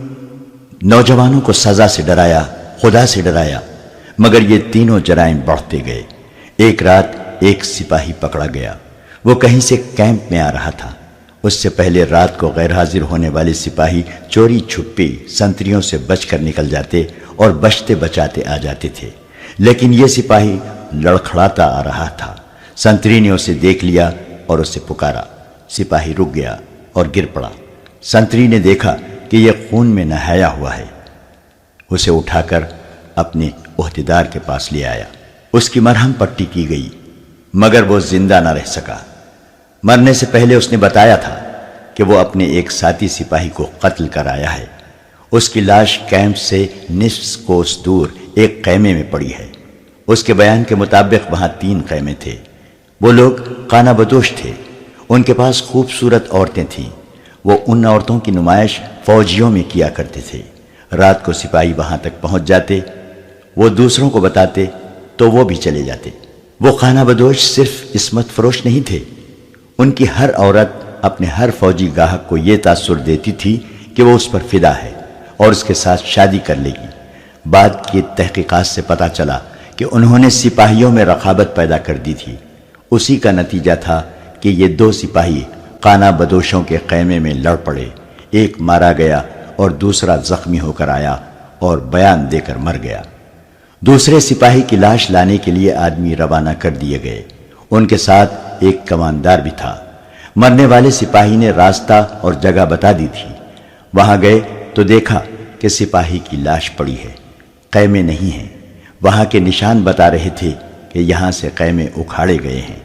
نوجوانوں کو سزا سے ڈرایا، خدا سے ڈرایا، مگر یہ تینوں جرائم بڑھتے گئے۔ ایک رات ایک سپاہی پکڑا گیا۔ وہ کہیں سے کیمپ میں آ رہا تھا۔ اس سے پہلے رات کو غیر حاضر ہونے والے سپاہی چوری چھپی سنتریوں سے بچ کر نکل جاتے اور بچتے بچاتے آ جاتے تھے، لیکن یہ سپاہی لڑکھڑاتا آ رہا تھا۔ سنتری نے اسے دیکھ لیا اور اسے پکارا۔ سپاہی رک گیا اور گر پڑا۔ سنتری نے دیکھا کہ یہ خون میں نہایا ہوا ہے۔ اسے اٹھا کر اپنے عہدیدار کے پاس لے آیا۔ اس کی مرہم پٹی کی گئی، مگر وہ زندہ نہ رہ سکا۔ مرنے سے پہلے اس نے بتایا تھا کہ وہ اپنے ایک ساتھی سپاہی کو قتل کر آیا ہے۔ اس کی لاش کیمپ سے نصف کوس دور ایک خیمے میں پڑی ہے۔ اس کے بیان کے مطابق وہاں 3 خیمے تھے۔ وہ لوگ خانہ بدوش تھے۔ ان کے پاس خوبصورت عورتیں تھیں۔ وہ ان عورتوں کی نمائش فوجیوں میں کیا کرتے تھے۔ رات کو سپاہی وہاں تک پہنچ جاتے، وہ دوسروں کو بتاتے تو وہ بھی چلے جاتے۔ وہ خانہ بدوش صرف عصمت فروش نہیں تھے، ان کی ہر عورت اپنے ہر فوجی گاہک کو یہ تاثر دیتی تھی کہ وہ اس پر فدا ہے اور اس کے ساتھ شادی کر لے گی۔ بعد کی تحقیقات سے پتہ چلا کہ انہوں نے سپاہیوں میں رقابت پیدا کر دی تھی۔ اسی کا نتیجہ تھا کہ یہ 2 سپاہی خانہ بدوشوں کے خیمے میں لڑ پڑے۔ ایک مارا گیا اور دوسرا زخمی ہو کر آیا اور بیان دے کر مر گیا۔ دوسرے سپاہی کی لاش لانے کے لیے آدمی روانہ کر دیے گئے۔ ان کے ساتھ ایک کماندار بھی تھا۔ مرنے والے سپاہی نے راستہ اور جگہ بتا دی تھی۔ وہاں گئے تو دیکھا کہ سپاہی کی لاش پڑی ہے، خیمے نہیں ہیں۔ وہاں کے نشان بتا رہے تھے کہ یہاں سے خیمے اکھاڑے گئے ہیں۔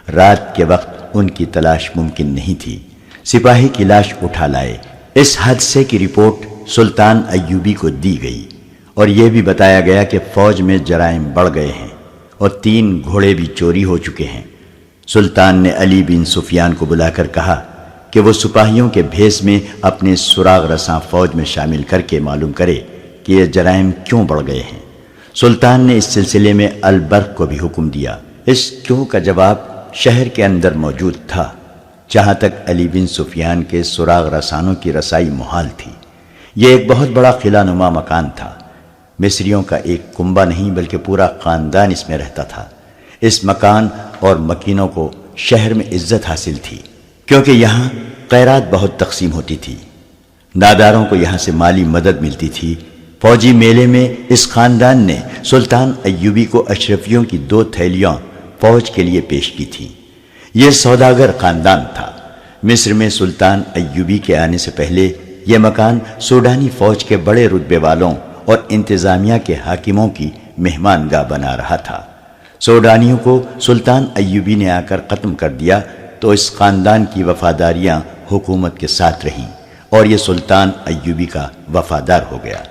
رات کے وقت ان کی تلاش ممکن نہیں تھی۔ سپاہی کی لاش اٹھا لائے۔ اس حادثے کی رپورٹ سلطان ایوبی کو دی گئی اور یہ بھی بتایا گیا کہ فوج میں جرائم بڑھ گئے ہیں اور 3 گھوڑے بھی چوری ہو چکے ہیں۔ سلطان نے علی بن سفیان کو بلا کر کہا کہ وہ سپاہیوں کے بھیس میں اپنے سراغ رساں فوج میں شامل کر کے معلوم کرے کہ یہ جرائم کیوں بڑھ گئے ہیں۔ سلطان نے اس سلسلے میں البرق کو بھی حکم دیا۔ اس کیوں کا جواب شہر کے اندر موجود تھا، جہاں تک علی بن سفیان کے سراغ رسانوں کی رسائی محال تھی۔ یہ ایک بہت بڑا قلعہ نما مکان تھا۔ مصریوں کا ایک کنبہ نہیں بلکہ پورا خاندان اس میں رہتا تھا۔ اس مکان اور مکینوں کو شہر میں عزت حاصل تھی، کیونکہ یہاں خیرات بہت تقسیم ہوتی تھی۔ ناداروں کو یہاں سے مالی مدد ملتی تھی۔ فوجی میلے میں اس خاندان نے سلطان ایوبی کو اشرفیوں کی 2 تھیلیاں فوج کے لیے پیش کی تھی۔ یہ سوداگر خاندان تھا۔ مصر میں سلطان ایوبی کے آنے سے پہلے یہ مکان سوڈانی فوج کے بڑے رتبے والوں اور انتظامیہ کے حاکموں کی مہمان گاہ بنا رہا تھا۔ سوڈانیوں کو سلطان ایوبی نے آ کر ختم کر دیا تو اس خاندان کی وفاداریاں حکومت کے ساتھ رہیں اور یہ سلطان ایوبی کا وفادار ہو گیا۔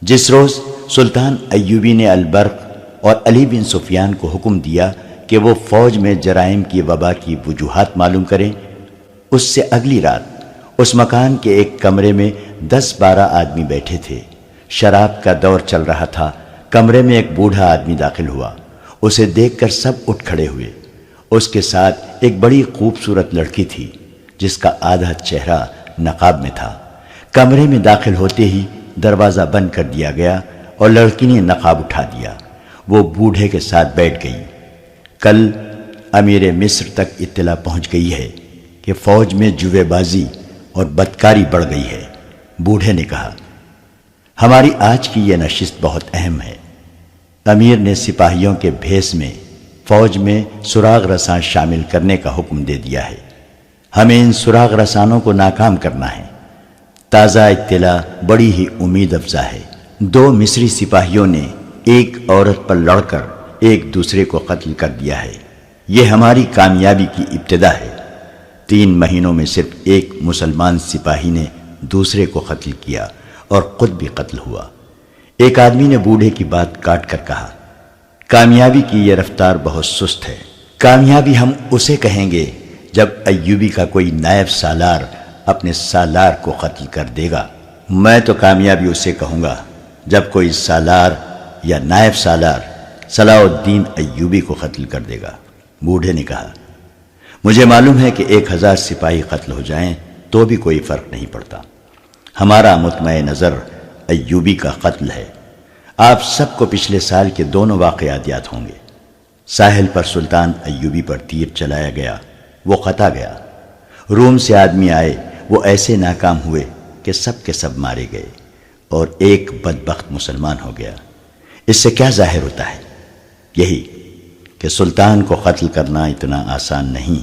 جس روز سلطان ایوبی نے البرق اور علی بن سفیان کو حکم دیا کہ وہ فوج میں جرائم کی وبا کی وجوہات معلوم کریں، اس سے اگلی رات اس مکان کے ایک کمرے میں 10-12 آدمی بیٹھے تھے۔ شراب کا دور چل رہا تھا۔ کمرے میں ایک بوڑھا آدمی داخل ہوا۔ اسے دیکھ کر سب اٹھ کھڑے ہوئے۔ اس کے ساتھ ایک بڑی خوبصورت لڑکی تھی جس کا آدھا چہرہ نقاب میں تھا۔ کمرے میں داخل ہوتے ہی دروازہ بند کر دیا گیا اور لڑکی نے نقاب اٹھا دیا۔ وہ بوڑھے کے ساتھ بیٹھ گئی۔ کل امیر مصر تک اطلاع پہنچ گئی ہے کہ فوج میں جوے بازی اور بدکاری بڑھ گئی ہے۔ بوڑھے نے کہا، ہماری آج کی یہ نشست بہت اہم ہے۔ امیر نے سپاہیوں کے بھیس میں فوج میں سراغ رساں شامل کرنے کا حکم دے دیا ہے۔ ہمیں ان سراغ رسانوں کو ناکام کرنا ہے۔ تازہ اطلاع بڑی ہی امید افزا ہے۔ 2 مصری سپاہیوں نے ایک عورت پر لڑ کر ایک دوسرے کو قتل کر دیا ہے۔ یہ ہماری کامیابی کی ابتدا ہے۔ 3 مہینوں میں صرف ایک مسلمان سپاہی نے دوسرے کو قتل کیا اور خود بھی قتل ہوا۔ ایک آدمی نے بوڑھے کی بات کاٹ کر کہا، کامیابی کی یہ رفتار بہت سست ہے۔ کامیابی ہم اسے کہیں گے جب ایوبی کا کوئی نائب سالار اپنے سالار کو قتل کر دے گا۔ میں تو کامیابی اسے کہوں گا جب کوئی سالار یا نائب سالار صلاح الدین ایوبی کو قتل کر دے گا۔ بوڑھے نے کہا، مجھے معلوم ہے کہ 1000 سپاہی قتل ہو جائیں تو بھی کوئی فرق نہیں پڑتا۔ ہمارا مطمع نظر ایوبی کا قتل ہے۔ آپ سب کو پچھلے سال کے دونوں واقعات یاد ہوں گے۔ ساحل پر سلطان ایوبی پر تیر چلایا گیا، وہ قطع گیا۔ روم سے آدمی آئے، وہ ایسے ناکام ہوئے کہ سب کے سب مارے گئے اور ایک بدبخت مسلمان ہو گیا۔ اس سے کیا ظاہر ہوتا ہے؟ یہی کہ سلطان کو قتل کرنا اتنا آسان نہیں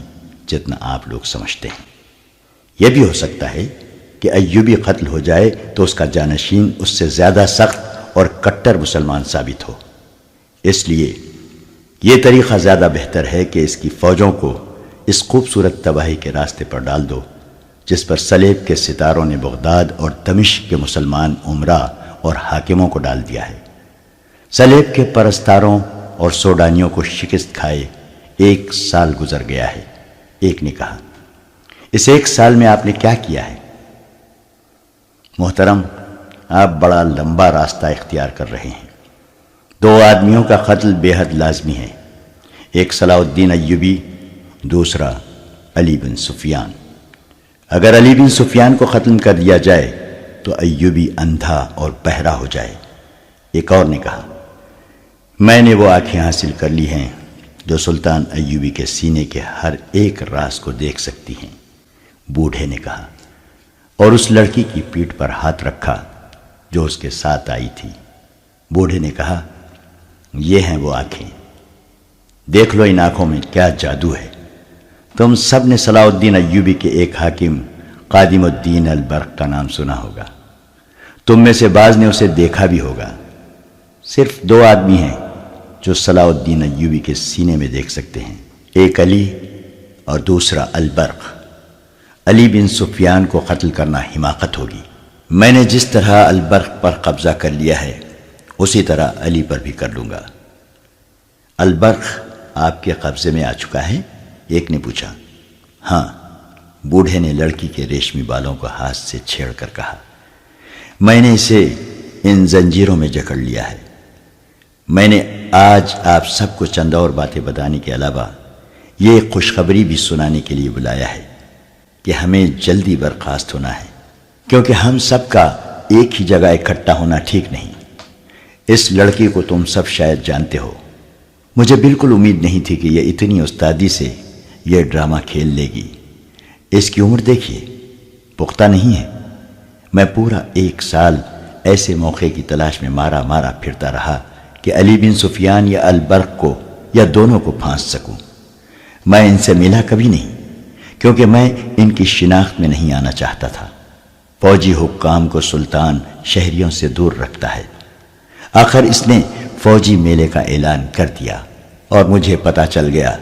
جتنا آپ لوگ سمجھتے ہیں۔ یہ بھی ہو سکتا ہے کہ ایوبی قتل ہو جائے تو اس کا جانشین اس سے زیادہ سخت اور کٹر مسلمان ثابت ہو۔ اس لیے یہ طریقہ زیادہ بہتر ہے کہ اس کی فوجوں کو اس خوبصورت تباہی کے راستے پر ڈال دو جس پر سلیب کے ستاروں نے بغداد اور دمشق کے مسلمان عمرا اور حاکموں کو ڈال دیا ہے۔ سلیب کے پرستاروں اور سوڈانیوں کو شکست کھائے 1 سال گزر گیا ہے۔ ایک نے کہا، اس 1 سال میں آپ نے کیا کیا ہے؟ محترم، آپ بڑا لمبا راستہ اختیار کر رہے ہیں۔ 2 آدمیوں کا قتل بے حد لازمی ہے، ایک صلاح الدین ایوبی، دوسرا علی بن سفیان۔ اگر علی بن سفیان کو ختم کر دیا جائے تو ایوبی اندھا اور بہرا ہو جائے۔ ایک اور نے کہا، میں نے وہ آنکھیں حاصل کر لی ہیں جو سلطان ایوبی کے سینے کے ہر ایک راز کو دیکھ سکتی ہیں۔ بوڑھے نے کہا، اور اس لڑکی کی پیٹھ پر ہاتھ رکھا جو اس کے ساتھ آئی تھی۔ بوڑھے نے کہا، یہ ہیں وہ آنکھیں، دیکھ لو ان آنکھوں میں کیا جادو ہے۔ تم سب نے صلاح الدین ایوبی کے ایک حاکم قادم الدین البرق کا نام سنا ہوگا، تم میں سے بعض نے اسے دیکھا بھی ہوگا۔ صرف 2 آدمی ہیں جو صلاح الدین ایوبی کے سینے میں دیکھ سکتے ہیں، ایک علی اور دوسرا البرق۔ علی بن سفیان کو قتل کرنا حماقت ہوگی۔ میں نے جس طرح البرق پر قبضہ کر لیا ہے اسی طرح علی پر بھی کر لوں گا۔ البرق آپ کے قبضے میں آ چکا ہے؟ ایک نے پوچھا۔ ہاں، بوڑھے نے لڑکی کے ریشمی بالوں کو ہاتھ سے چھیڑ کر کہا، میں نے اسے ان زنجیروں میں جکڑ لیا ہے۔ میں نے آج آپ سب کو چند اور باتیں بتانے کے علاوہ یہ ایک خوشخبری بھی سنانے کے لیے بلایا ہے کہ ہمیں جلدی برخاست ہونا ہے، کیونکہ ہم سب کا ایک ہی جگہ اکٹھا ہونا ٹھیک نہیں۔ اس لڑکی کو تم سب شاید جانتے ہو۔ مجھے بالکل امید نہیں تھی کہ یہ اتنی استادی سے یہ ڈرامہ کھیل لے گی۔ اس کی عمر دیکھیے، پختہ نہیں ہے۔ میں پورا 1 سال ایسے موقع کی تلاش میں مارا مارا پھرتا رہا کہ علی بن سفیان یا البرق کو یا دونوں کو پھانس سکوں۔ میں ان سے ملا کبھی نہیں، کیونکہ میں ان کی شناخت میں نہیں آنا چاہتا تھا۔ فوجی حکام کو سلطان شہریوں سے دور رکھتا ہے۔ آخر اس نے فوجی میلے کا اعلان کر دیا اور مجھے پتہ چل گیا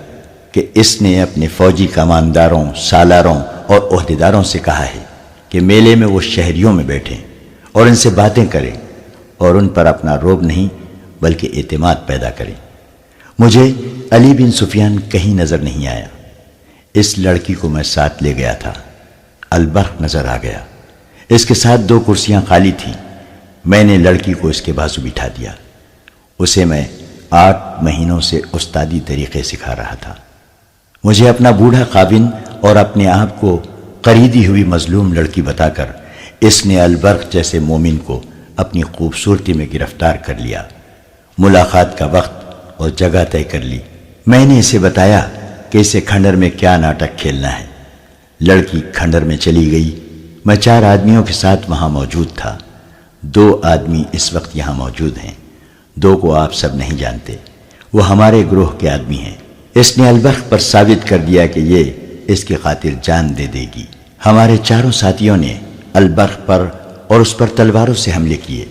کہ اس نے اپنے فوجی کمانداروں، سالاروں اور عہدیداروں سے کہا ہے کہ میلے میں وہ شہریوں میں بیٹھیں اور ان سے باتیں کریں اور ان پر اپنا رعب نہیں بلکہ اعتماد پیدا کریں۔ مجھے علی بن سفیان کہیں نظر نہیں آیا۔ اس لڑکی کو میں ساتھ لے گیا تھا۔ البرق نظر آ گیا۔ اس کے ساتھ 2 کرسیاں خالی تھیں۔ میں نے لڑکی کو اس کے بازو بٹھا دیا۔ اسے میں 8 مہینوں سے استادی طریقے سکھا رہا تھا۔ مجھے اپنا بوڑھا خاوند اور اپنے آپ کو قریدی ہوئی مظلوم لڑکی بتا کر اس نے البرق جیسے مومن کو اپنی خوبصورتی میں گرفتار کر لیا۔ ملاقات کا وقت اور جگہ طے کر لی۔ میں نے اسے بتایا کہ اسے کھنڈر میں کیا ناٹک کھیلنا ہے۔ لڑکی کھنڈر میں چلی گئی۔ میں 4 آدمیوں کے ساتھ وہاں موجود تھا۔ 2 آدمی اس وقت یہاں موجود ہیں، 2 کو آپ سب نہیں جانتے۔ وہ ہمارے گروہ کے آدمی ہیں۔ اس نے البرق پر ثابت کر دیا کہ یہ اس کی خاطر جان دے دے گی۔ ہمارے 4 ساتھیوں نے البرق پر اور اس پر تلواروں سے حملے کیے۔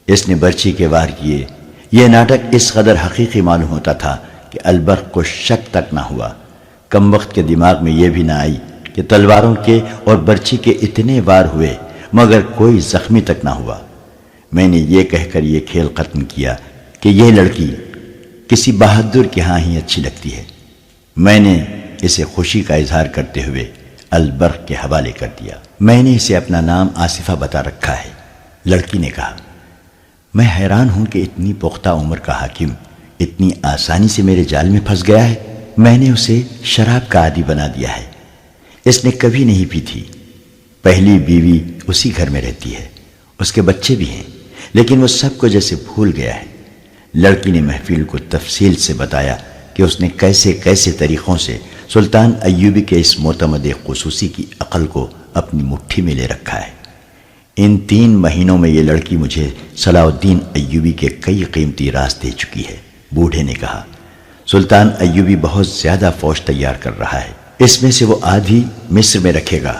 اس نے برچی کے وار کیے۔ یہ ناٹک اس قدر حقیقی معلوم ہوتا تھا کہ البرق کو شک تک نہ ہوا۔ کم وقت کے دماغ میں یہ بھی نہ آئی کہ تلواروں کے اور برچی کے اتنے وار ہوئے مگر کوئی زخمی تک نہ ہوا۔ میں نے یہ کہہ کر یہ کھیل ختم کیا کہ یہ لڑکی کسی بہادر کے ہاں ہی اچھی لگتی ہے۔ میں نے اسے خوشی کا اظہار کرتے ہوئے البرق کے حوالے کر دیا۔ میں نے اسے اپنا نام آصفہ بتا رکھا ہے۔ لڑکی نے کہا، میں حیران ہوں کہ اتنی پختہ عمر کا حاکم اتنی آسانی سے میرے جال میں پھنس گیا ہے۔ میں نے اسے شراب کا عادی بنا دیا ہے۔ اس نے کبھی نہیں پی تھی۔ پہلی بیوی اسی گھر میں رہتی ہے، اس کے بچے بھی ہیں، لیکن وہ سب کو جیسے بھول گیا ہے۔ لڑکی نے محفل کو تفصیل سے بتایا کہ اس نے کیسے کیسے طریقوں سے سلطان ایوبی کے اس معتمد خصوصی کی عقل کو اپنی مٹھی میں لے رکھا ہے۔ ان 3 مہینوں میں یہ لڑکی مجھے صلاح الدین ایوبی کے کئی قیمتی راز دے چکی ہے۔ بوڑھے نے کہا، سلطان ایوبی بہت زیادہ فوج تیار کر رہا ہے، اس میں سے وہ آدھی مصر میں رکھے گا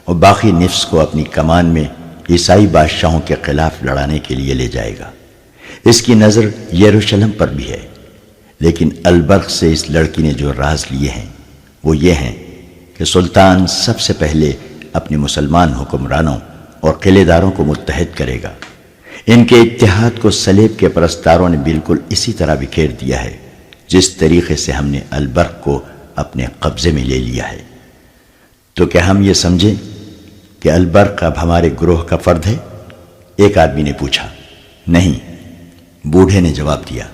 اور باقی نصف کو اپنی کمان میں عیسائی بادشاہوں کے خلاف لڑانے کے لیے لے جائے گا۔ اس کی نظر یروشلم پر بھی ہے، لیکن البرق سے اس لڑکی نے جو راز لیے ہیں وہ یہ ہیں کہ سلطان سب سے پہلے اپنے مسلمان حکمرانوں اور قلعے داروں کو متحد کرے گا۔ ان کے اتحاد کو صلیب کے پرستاروں نے بالکل اسی طرح بکھیر دیا ہے جس طریقے سے ہم نے البرق کو اپنے قبضے میں لے لیا ہے۔ تو کیا ہم یہ سمجھیں کہ البرق اب ہمارے گروہ کا فرد ہے؟ ایک آدمی نے پوچھا۔ نہیں، بوڑھے نے جواب دیا،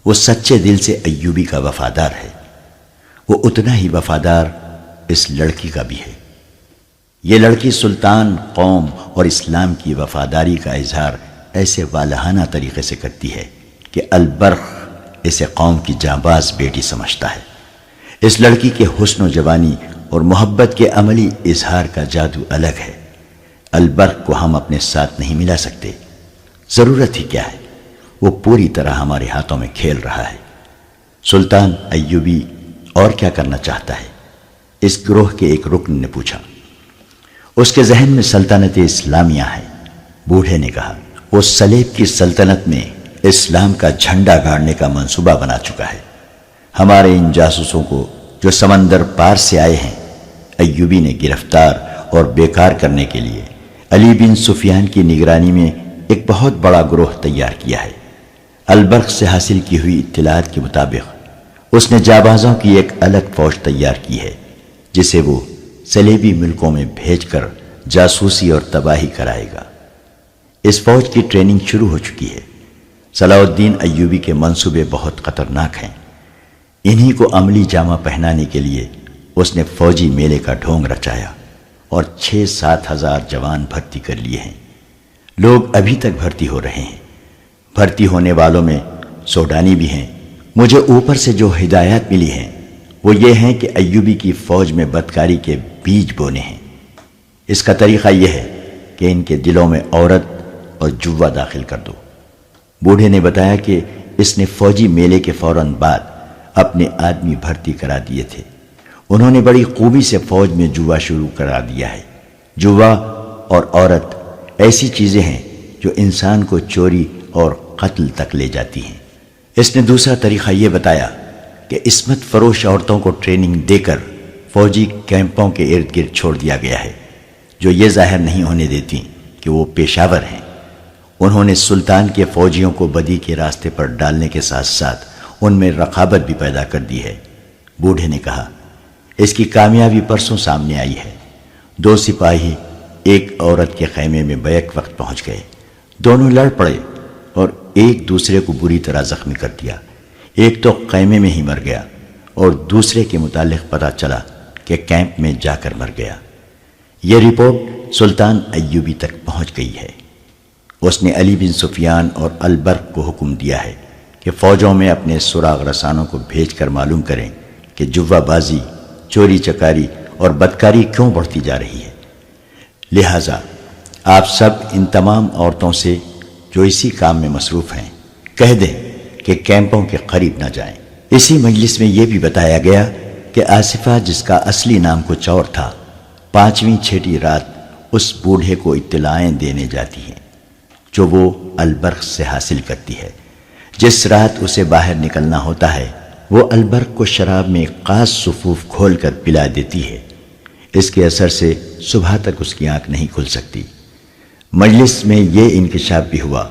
وہ سچے دل سے ایوبی کا وفادار ہے، وہ اتنا ہی وفادار اس لڑکی کا بھی ہے۔ یہ لڑکی سلطان، قوم اور اسلام کی وفاداری کا اظہار ایسے والہانہ طریقے سے کرتی ہے کہ البرق اسے قوم کی جانباز بیٹی سمجھتا ہے۔ اس لڑکی کے حسن و جوانی اور محبت کے عملی اظہار کا جادو الگ ہے۔ البرق کو ہم اپنے ساتھ نہیں ملا سکتے، ضرورت ہی کیا ہے، وہ پوری طرح ہمارے ہاتھوں میں کھیل رہا ہے۔ سلطان ایوبی اور کیا کرنا چاہتا ہے؟ اس گروہ کے ایک رکن نے پوچھا۔ اس کے ذہن میں سلطنت اسلامیہ ہے، بوڑھے نے کہا۔ وہ صلیب کی سلطنت میں اسلام کا جھنڈا گاڑنے کا منصوبہ بنا چکا ہے۔ ہمارے ان جاسوسوں کو جو سمندر پار سے آئے ہیں، ایوبی نے گرفتار اور بیکار کرنے کے لیے علی بن سفیان کی نگرانی میں ایک بہت بڑا گروہ تیار کیا ہے۔ البرق سے حاصل کی ہوئی اطلاعات کے مطابق اس نے جابازوں کی ایک الگ فوج تیار کی ہے جسے وہ صلیبی ملکوں میں بھیج کر جاسوسی اور تباہی کرائے گا۔ اس فوج کی ٹریننگ شروع ہو چکی ہے۔ صلاح الدین ایوبی کے منصوبے بہت خطرناک ہیں۔ انہی کو عملی جامہ پہنانے کے لیے اس نے فوجی میلے کا ڈھونگ رچایا اور 6-7 ہزار جوان بھرتی کر لیے ہیں۔ لوگ ابھی تک بھرتی ہو رہے ہیں۔ بھرتی ہونے والوں میں سوڈانی بھی ہیں۔ مجھے اوپر سے جو ہدایات ملی ہیں وہ یہ ہیں کہ ایوبی کی فوج میں بدکاری کے بیج بونے ہیں۔ اس کا طریقہ یہ ہے کہ ان کے دلوں میں عورت اور جوا داخل کر دو۔ بوڑھے نے بتایا کہ اس نے فوجی میلے کے فوراً بعد اپنے آدمی بھرتی کرا دیے تھے۔ انہوں نے بڑی خوبی سے فوج میں جوا شروع کرا دیا ہے۔ جوا اور عورت ایسی چیزیں ہیں جو انسان کو چوری اور قتل تک لے جاتی ہیں۔ اس نے دوسرا طریقہ یہ بتایا کہ عصمت فروش عورتوں کو ٹریننگ دے کر فوجی کیمپوں کے ارد گرد چھوڑ دیا گیا ہے جو یہ ظاہر نہیں ہونے دیتی کہ وہ پیشاور ہیں۔ انہوں نے سلطان کے فوجیوں کو بدی کے راستے پر ڈالنے کے ساتھ ساتھ ان میں رقابت بھی پیدا کر دی ہے۔ بوڑھے نے کہا، اس کی کامیابی پرسوں سامنے آئی ہے۔ 2 سپاہی ایک عورت کے خیمے میں بیک وقت پہنچ گئے۔ دونوں لڑ پڑے اور ایک دوسرے کو بری طرح زخمی کر دیا۔ ایک تو خیمے میں ہی مر گیا اور دوسرے کے متعلق پتہ چلا کہ کیمپ میں جا کر مر گیا۔ یہ رپورٹ سلطان ایوبی تک پہنچ گئی ہے۔ اس نے علی بن سفیان اور البرق کو حکم دیا ہے کہ فوجوں میں اپنے سراغ رسانوں کو بھیج کر معلوم کریں کہ جوا بازی، چوری چکاری اور بدکاری کیوں بڑھتی جا رہی ہے۔ لہٰذا آپ سب ان تمام عورتوں سے جو اسی کام میں مصروف ہیں کہہ دیں کہ کیمپوں کے قریب نہ جائیں۔ اسی مجلس میں یہ بھی بتایا گیا کہ آصفہ، جس کا اصلی نام کچھ اور تھا، 5ویں چھٹی رات اس بوڑھے کو اطلاعیں دینے جاتی ہیں جو وہ البرق سے حاصل کرتی ہے۔ جس رات اسے باہر نکلنا ہوتا ہے وہ البرق کو شراب میں خاص صفوف کھول کر پلا دیتی ہے۔ اس کے اثر سے صبح تک اس کی آنکھ نہیں کھل سکتی۔ مجلس میں یہ انکشاف بھی ہوا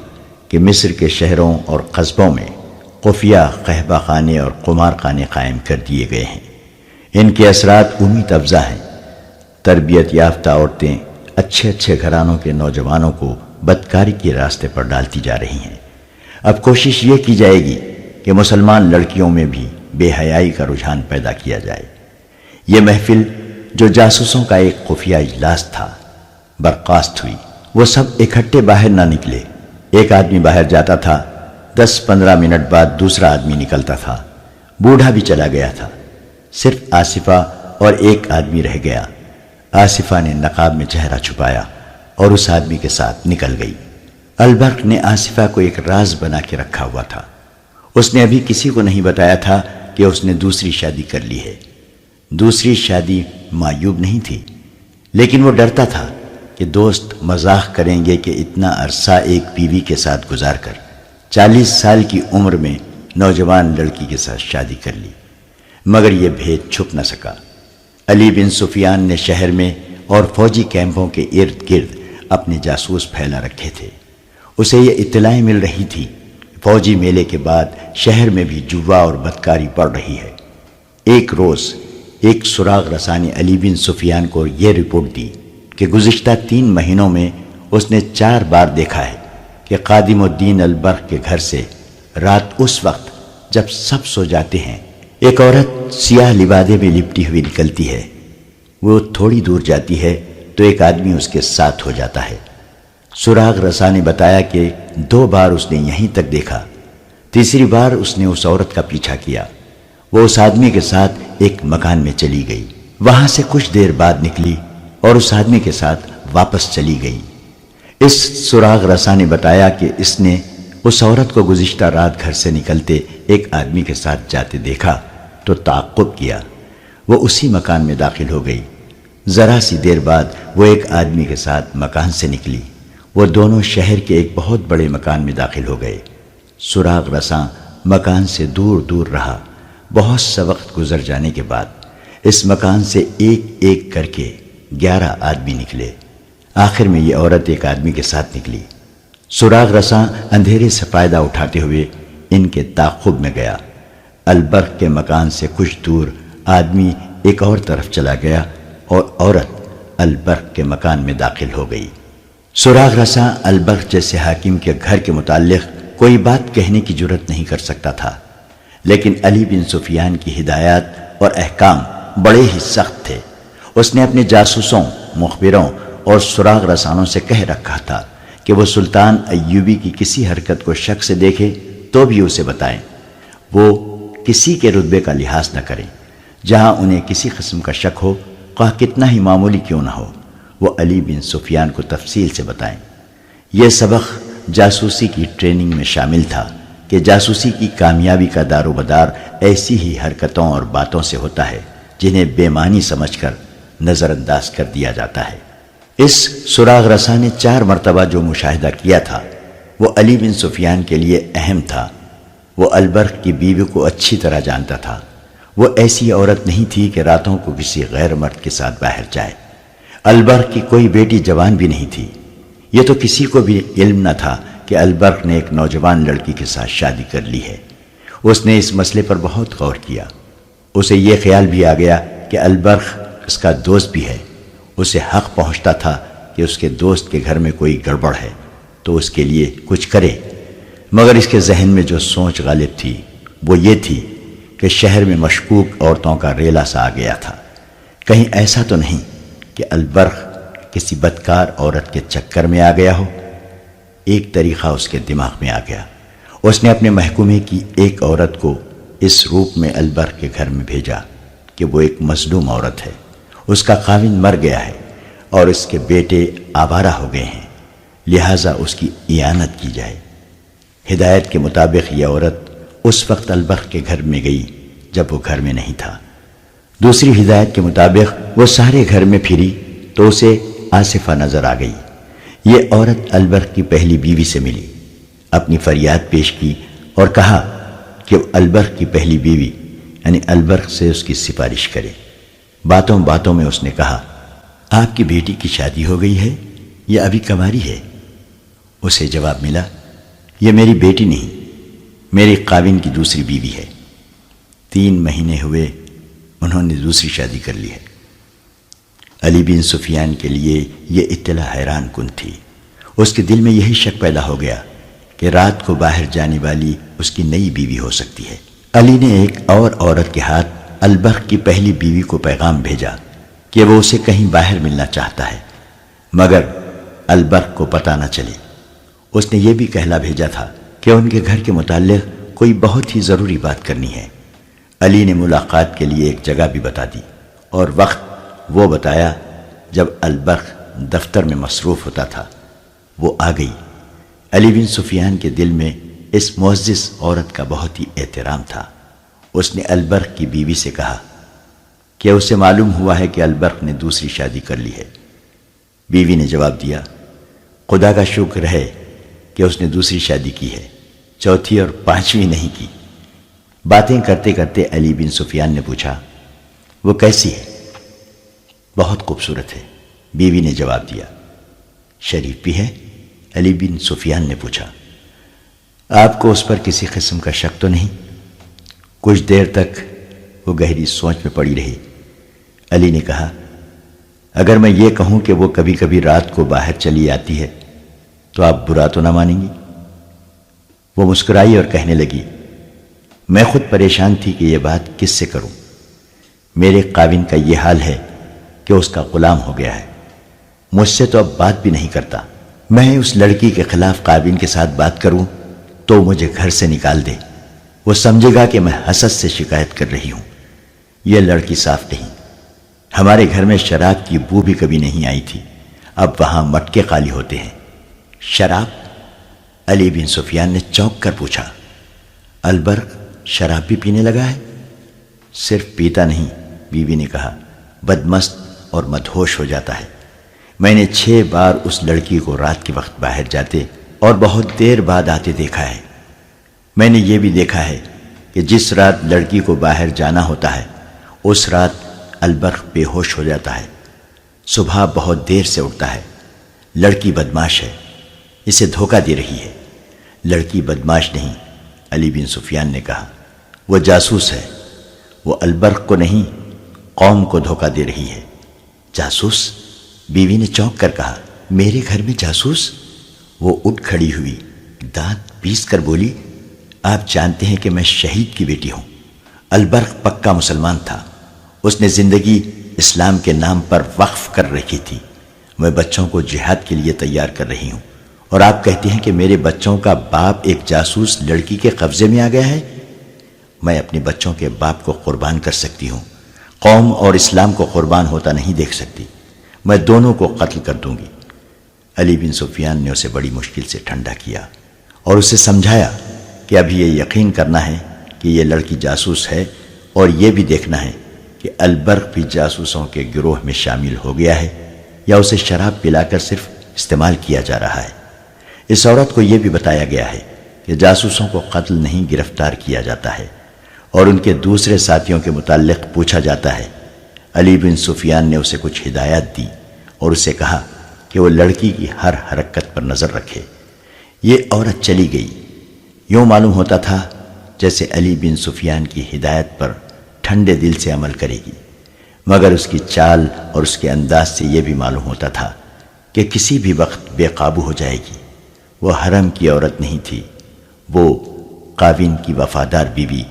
کہ مصر کے شہروں اور قصبوں میں خفیہ قہبہ خانے اور قمار خانے قائم کر دیے گئے ہیں۔ ان کے اثرات امید افزا ہیں۔ تربیت یافتہ عورتیں اچھے اچھے گھرانوں کے نوجوانوں کو بدکاری کے راستے پر ڈالتی جا رہی ہیں۔ اب کوشش یہ کی جائے گی کہ مسلمان لڑکیوں میں بھی بے حیائی کا رجحان پیدا کیا جائے۔ یہ محفل جو جاسوسوں کا ایک خفیہ اجلاس تھا، برخاست ہوئی۔ وہ سب اکٹھے باہر نہ نکلے۔ ایک آدمی باہر جاتا تھا، 10-15 منٹ بعد دوسرا آدمی نکلتا تھا۔ بوڑھا بھی چلا گیا تھا، صرف آصفہ اور ایک آدمی رہ گیا۔ آصفہ نے نقاب میں چہرہ چھپایا اور اس آدمی کے ساتھ نکل گئی۔ البرق نے آصفہ کو ایک راز بنا کے رکھا ہوا تھا۔ اس نے ابھی کسی کو نہیں بتایا تھا کہ اس نے دوسری شادی کر لی ہے۔ دوسری شادی معیوب نہیں تھی، لیکن وہ ڈرتا تھا کہ دوست مزاح کریں گے کہ اتنا عرصہ ایک بیوی کے ساتھ گزار کر 40 سال کی عمر میں نوجوان لڑکی کے ساتھ شادی کر لی، مگر یہ بھید چھپ نہ سکا۔ علی بن سفیان نے شہر میں اور فوجی کیمپوں کے ارد گرد اپنے جاسوس پھیلا رکھے تھے۔ اسے یہ اطلاعیں مل رہی تھی فوجی میلے کے بعد شہر میں بھی جوا اور بدکاری بڑھ رہی ہے۔ ایک روز ایک سراغ رسا نے علی بن سفیان کو یہ رپورٹ دی کہ گزشتہ 3 مہینوں میں اس نے 4 بار دیکھا ہے کہ قادم الدین البرق کے گھر سے رات اس وقت جب سب سو جاتے ہیں ایک عورت سیاہ لبادے میں لپٹی ہوئی نکلتی ہے۔ وہ تھوڑی دور جاتی ہے تو ایک آدمی اس کے ساتھ ہو جاتا ہے۔ سراغ رسا نے بتایا کہ 2 بار اس نے یہیں تک دیکھا۔ تیسری بار اس نے اس عورت کا پیچھا کیا۔ وہ اس آدمی کے ساتھ ایک مکان میں چلی گئی، وہاں سے کچھ دیر بعد نکلی اور اس آدمی کے ساتھ واپس چلی گئی۔ اس سراغ رسا نے بتایا کہ اس نے اس عورت کو گزشتہ رات گھر سے نکلتے ایک آدمی کے ساتھ جاتے دیکھا تو تعقب کیا۔ وہ اسی مکان میں داخل ہو گئی۔ ذرا سی دیر بعد وہ ایک آدمی کے ساتھ مکان سے نکلی۔ وہ دونوں شہر کے ایک بہت بڑے مکان میں داخل ہو گئے۔ سراغ رساں مکان سے دور دور رہا۔ بہت سا وقت گزر جانے کے بعد اس مکان سے ایک ایک کر کے 11 آدمی نکلے۔ آخر میں یہ عورت ایک آدمی کے ساتھ نکلی۔ سراغ رساں اندھیرے سے فائدہ اٹھاتے ہوئے ان کے تعقب میں گیا۔ البرق کے مکان سے کچھ دور آدمی ایک اور طرف چلا گیا اور عورت البرق کے مکان میں داخل ہو گئی۔ سراغ رساں البرق جیسے حاکم کے گھر کے متعلق کوئی بات کہنے کی جرت نہیں کر سکتا تھا، لیکن علی بن سفیان کی ہدایات اور احکام بڑے ہی سخت تھے۔ اس نے اپنے جاسوسوں، مخبروں اور سراغ رسانوں سے کہہ رکھا تھا کہ وہ سلطان ایوبی کی کسی حرکت کو شک سے دیکھے تو بھی اسے بتائیں۔ وہ کسی کے رتبے کا لحاظ نہ کریں۔ جہاں انہیں کسی قسم کا شک ہو، خواہ کتنا ہی معمولی کیوں نہ ہو، وہ علی بن سفیان کو تفصیل سے بتائیں۔ یہ سبق جاسوسی کی ٹریننگ میں شامل تھا کہ جاسوسی کی کامیابی کا دار و مدار ایسی ہی حرکتوں اور باتوں سے ہوتا ہے جنہیں بے معنی سمجھ کر نظر انداز کر دیا جاتا ہے۔ اس سراغ رسا نے 4 مرتبہ جو مشاہدہ کیا تھا وہ علی بن سفیان کے لیے اہم تھا۔ وہ البرق کی بیوی کو اچھی طرح جانتا تھا۔ وہ ایسی عورت نہیں تھی کہ راتوں کو کسی غیر مرد کے ساتھ باہر جائے۔ البرق کی کوئی بیٹی جوان بھی نہیں تھی۔ یہ تو کسی کو بھی علم نہ تھا کہ البرق نے ایک نوجوان لڑکی کے ساتھ شادی کر لی ہے۔ اس نے اس مسئلے پر بہت غور کیا۔ اسے یہ خیال بھی آ گیا کہ البرق اس کا دوست بھی ہے۔ اسے حق پہنچتا تھا کہ اس کے دوست کے گھر میں کوئی گڑبڑ ہے تو اس کے لیے کچھ کرے، مگر اس کے ذہن میں جو سوچ غالب تھی وہ یہ تھی کہ شہر میں مشکوک عورتوں کا ریلا سا آ گیا تھا۔ کہیں ایسا تو نہیں کہ البرق کسی بدکار عورت کے چکر میں آ گیا ہو۔ ایک طریقہ اس کے دماغ میں آ گیا۔ اس نے اپنے محکومے کی ایک عورت کو اس روپ میں البرق کے گھر میں بھیجا کہ وہ ایک مظلوم عورت ہے، اس کا خاوند مر گیا ہے اور اس کے بیٹے آوارہ ہو گئے ہیں، لہٰذا اس کی اعانت کی جائے۔ ہدایت کے مطابق یہ عورت اس وقت البرق کے گھر میں گئی جب وہ گھر میں نہیں تھا۔ دوسری ہدایت کے مطابق وہ سارے گھر میں پھری تو اسے آصفہ نظر آ گئی۔ یہ عورت البرق کی پہلی بیوی سے ملی، اپنی فریاد پیش کی اور کہا کہ البرق کی پہلی بیوی یعنی البرق سے اس کی سفارش کرے۔ باتوں باتوں میں اس نے کہا، آپ کی بیٹی کی شادی ہو گئی ہے یا ابھی کنواری ہے؟ اسے جواب ملا، یہ میری بیٹی نہیں، میری خاوند کی دوسری بیوی ہے۔ 3 مہینے ہوئے انہوں نے دوسری شادی کر لی ہے۔ علی بن سفیان کے لیے یہ اطلاع حیران کن تھی۔ اس کے دل میں یہی شک پیدا ہو گیا کہ رات کو باہر جانے والی اس کی نئی بیوی ہو سکتی ہے۔ علی نے ایک اور عورت کے ہاتھ البرق کی پہلی بیوی کو پیغام بھیجا کہ وہ اسے کہیں باہر ملنا چاہتا ہے مگر البرق کو پتہ نہ چلے۔ اس نے یہ بھی کہلا بھیجا تھا کہ ان کے گھر کے متعلق کوئی بہت ہی ضروری بات کرنی ہے۔ علی نے ملاقات کے لیے ایک جگہ بھی بتا دی اور وقت وہ بتایا جب البرق دفتر میں مصروف ہوتا تھا۔ وہ آ گئی۔ علی بن سفیان کے دل میں اس معزز عورت کا بہت ہی احترام تھا۔ اس نے البرق کی بیوی سے کہا کہ اسے معلوم ہوا ہے کہ البرق نے دوسری شادی کر لی ہے۔ بیوی نے جواب دیا، خدا کا شکر ہے کہ اس نے دوسری شادی کی ہے، چوتھی اور پانچویں نہیں کی۔ باتیں کرتے کرتے علی بن سفیان نے پوچھا، وہ کیسی ہے؟ بہت خوبصورت ہے، بیوی نے جواب دیا۔ شریف بھی ہے؟ علی بن سفیان نے پوچھا۔ آپ کو اس پر کسی قسم کا شک تو نہیں؟ کچھ دیر تک وہ گہری سوچ میں پڑی رہی۔ علی نے کہا، اگر میں یہ کہوں کہ وہ کبھی کبھی رات کو باہر چلی آتی ہے تو آپ برا تو نہ مانیں گی؟ وہ مسکرائی اور کہنے لگی، میں خود پریشان تھی کہ یہ بات کس سے کروں۔ میرے خاوند کا یہ حال ہے کہ اس کا غلام ہو گیا ہے، مجھ سے تو اب بات بھی نہیں کرتا۔ میں اس لڑکی کے خلاف خاوند کے ساتھ بات کروں تو مجھے گھر سے نکال دے، وہ سمجھے گا کہ میں حسد سے شکایت کر رہی ہوں۔ یہ لڑکی صاف نہیں، ہمارے گھر میں شراب کی بو بھی کبھی نہیں آئی تھی، اب وہاں مٹکے خالی ہوتے ہیں۔ شراب؟ علی بن سفیان نے چونک کر پوچھا، البرق شراب بھی پینے لگا ہے؟ صرف پیتا نہیں، بیوی نے کہا، بدمست اور مدہوش ہو جاتا ہے۔ میں نے 6 بار اس لڑکی کو رات کے وقت باہر جاتے اور بہت دیر بعد آتے دیکھا ہے۔ میں نے یہ بھی دیکھا ہے کہ جس رات لڑکی کو باہر جانا ہوتا ہے اس رات البرق بے ہوش ہو جاتا ہے، صبح بہت دیر سے اٹھتا ہے۔ لڑکی بدماش ہے، اسے دھوکہ دے رہی ہے۔ لڑکی بدماش نہیں، علی بن سفیان نے کہا، وہ جاسوس ہے، وہ البرق کو نہیں قوم کو دھوکہ دے رہی ہے۔ جاسوس؟ بیوی نے چونک کر کہا، میرے گھر میں جاسوس؟ وہ اٹھ کھڑی ہوئی، دانت پیس کر بولی، آپ جانتے ہیں کہ میں شہید کی بیٹی ہوں۔ البرق پکا مسلمان تھا، اس نے زندگی اسلام کے نام پر وقف کر رکھی تھی۔ میں بچوں کو جہاد کے لیے تیار کر رہی ہوں، اور آپ کہتے ہیں کہ میرے بچوں کا باپ ایک جاسوس لڑکی کے قبضے میں آ گیا ہے؟ میں اپنے بچوں کے باپ کو قربان کر سکتی ہوں، قوم اور اسلام کو قربان ہوتا نہیں دیکھ سکتی۔ میں دونوں کو قتل کر دوں گی۔ علی بن سفیان نے اسے بڑی مشکل سے ٹھنڈا کیا اور اسے سمجھایا کہ ابھی یہ یقین کرنا ہے کہ یہ لڑکی جاسوس ہے، اور یہ بھی دیکھنا ہے کہ البرق بھی جاسوسوں کے گروہ میں شامل ہو گیا ہے یا اسے شراب پلا کر صرف استعمال کیا جا رہا ہے۔ اس عورت کو یہ بھی بتایا گیا ہے کہ جاسوسوں کو قتل نہیں گرفتار کیا جاتا ہے اور ان کے دوسرے ساتھیوں کے متعلق پوچھا جاتا ہے۔ علی بن سفیان نے اسے کچھ ہدایات دی اور اسے کہا کہ وہ لڑکی کی ہر حرکت پر نظر رکھے۔ یہ عورت چلی گئی۔ یوں معلوم ہوتا تھا جیسے علی بن سفیان کی ہدایت پر ٹھنڈے دل سے عمل کرے گی، مگر اس کی چال اور اس کے انداز سے یہ بھی معلوم ہوتا تھا کہ کسی بھی وقت بے قابو ہو جائے گی۔ وہ حرم کی عورت نہیں تھی، وہ خاوند کی وفادار بیوی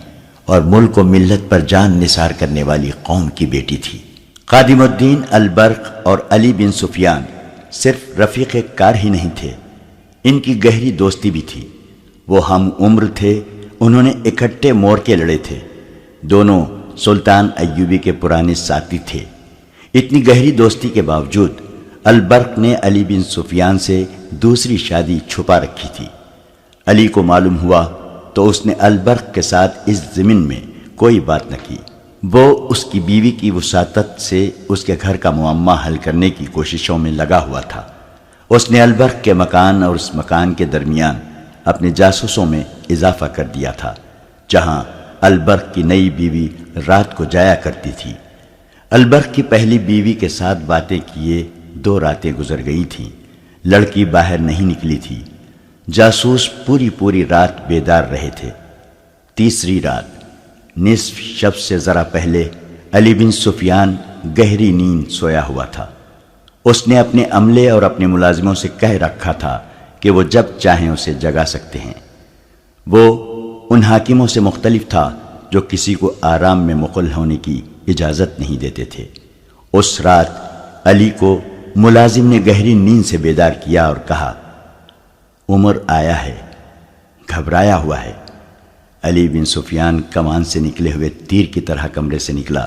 اور ملک و ملت پر جان نثار کرنے والی قوم کی بیٹی تھی۔ خادم الدین البرق اور علی بن سفیان صرف رفیق کار ہی نہیں تھے، ان کی گہری دوستی بھی تھی۔ وہ ہم عمر تھے، انہوں نے اکٹھے مورچے لڑے تھے، دونوں سلطان ایوبی کے پرانے ساتھی تھے۔ اتنی گہری دوستی کے باوجود البرق نے علی بن سفیان سے دوسری شادی چھپا رکھی تھی۔ علی کو معلوم ہوا تو اس نے البرق کے ساتھ اس ضمن میں کوئی بات نہ کی۔ وہ اس کی بیوی کی وساطت سے اس کے گھر کا معمہ حل کرنے کی کوششوں میں لگا ہوا تھا۔ اس نے البرق کے مکان اور اس مکان کے درمیان اپنے جاسوسوں میں اضافہ کر دیا تھا، جہاں البرق کی نئی بیوی رات کو جایا کرتی تھی۔ البرق کی پہلی بیوی کے ساتھ باتیں کیے 2 راتیں گزر گئی تھیں، لڑکی باہر نہیں نکلی تھی۔ جاسوس پوری رات بیدار رہے تھے۔ تیسری رات نصف شب سے ذرا پہلے علی بن سفیان گہری نیند سویا ہوا تھا۔ اس نے اپنے عملے اور اپنے ملازموں سے کہہ رکھا تھا کہ وہ جب چاہیں اسے جگا سکتے ہیں۔ وہ ان حاکموں سے مختلف تھا جو کسی کو آرام میں مقل ہونے کی اجازت نہیں دیتے تھے۔ اس رات علی کو ملازم نے گہری نیند سے بیدار کیا اور کہا، عمر آیا ہے، گھبرایا ہوا ہے۔ علی بن سفیان کمان سے نکلے ہوئے تیر کی طرح کمرے سے نکلا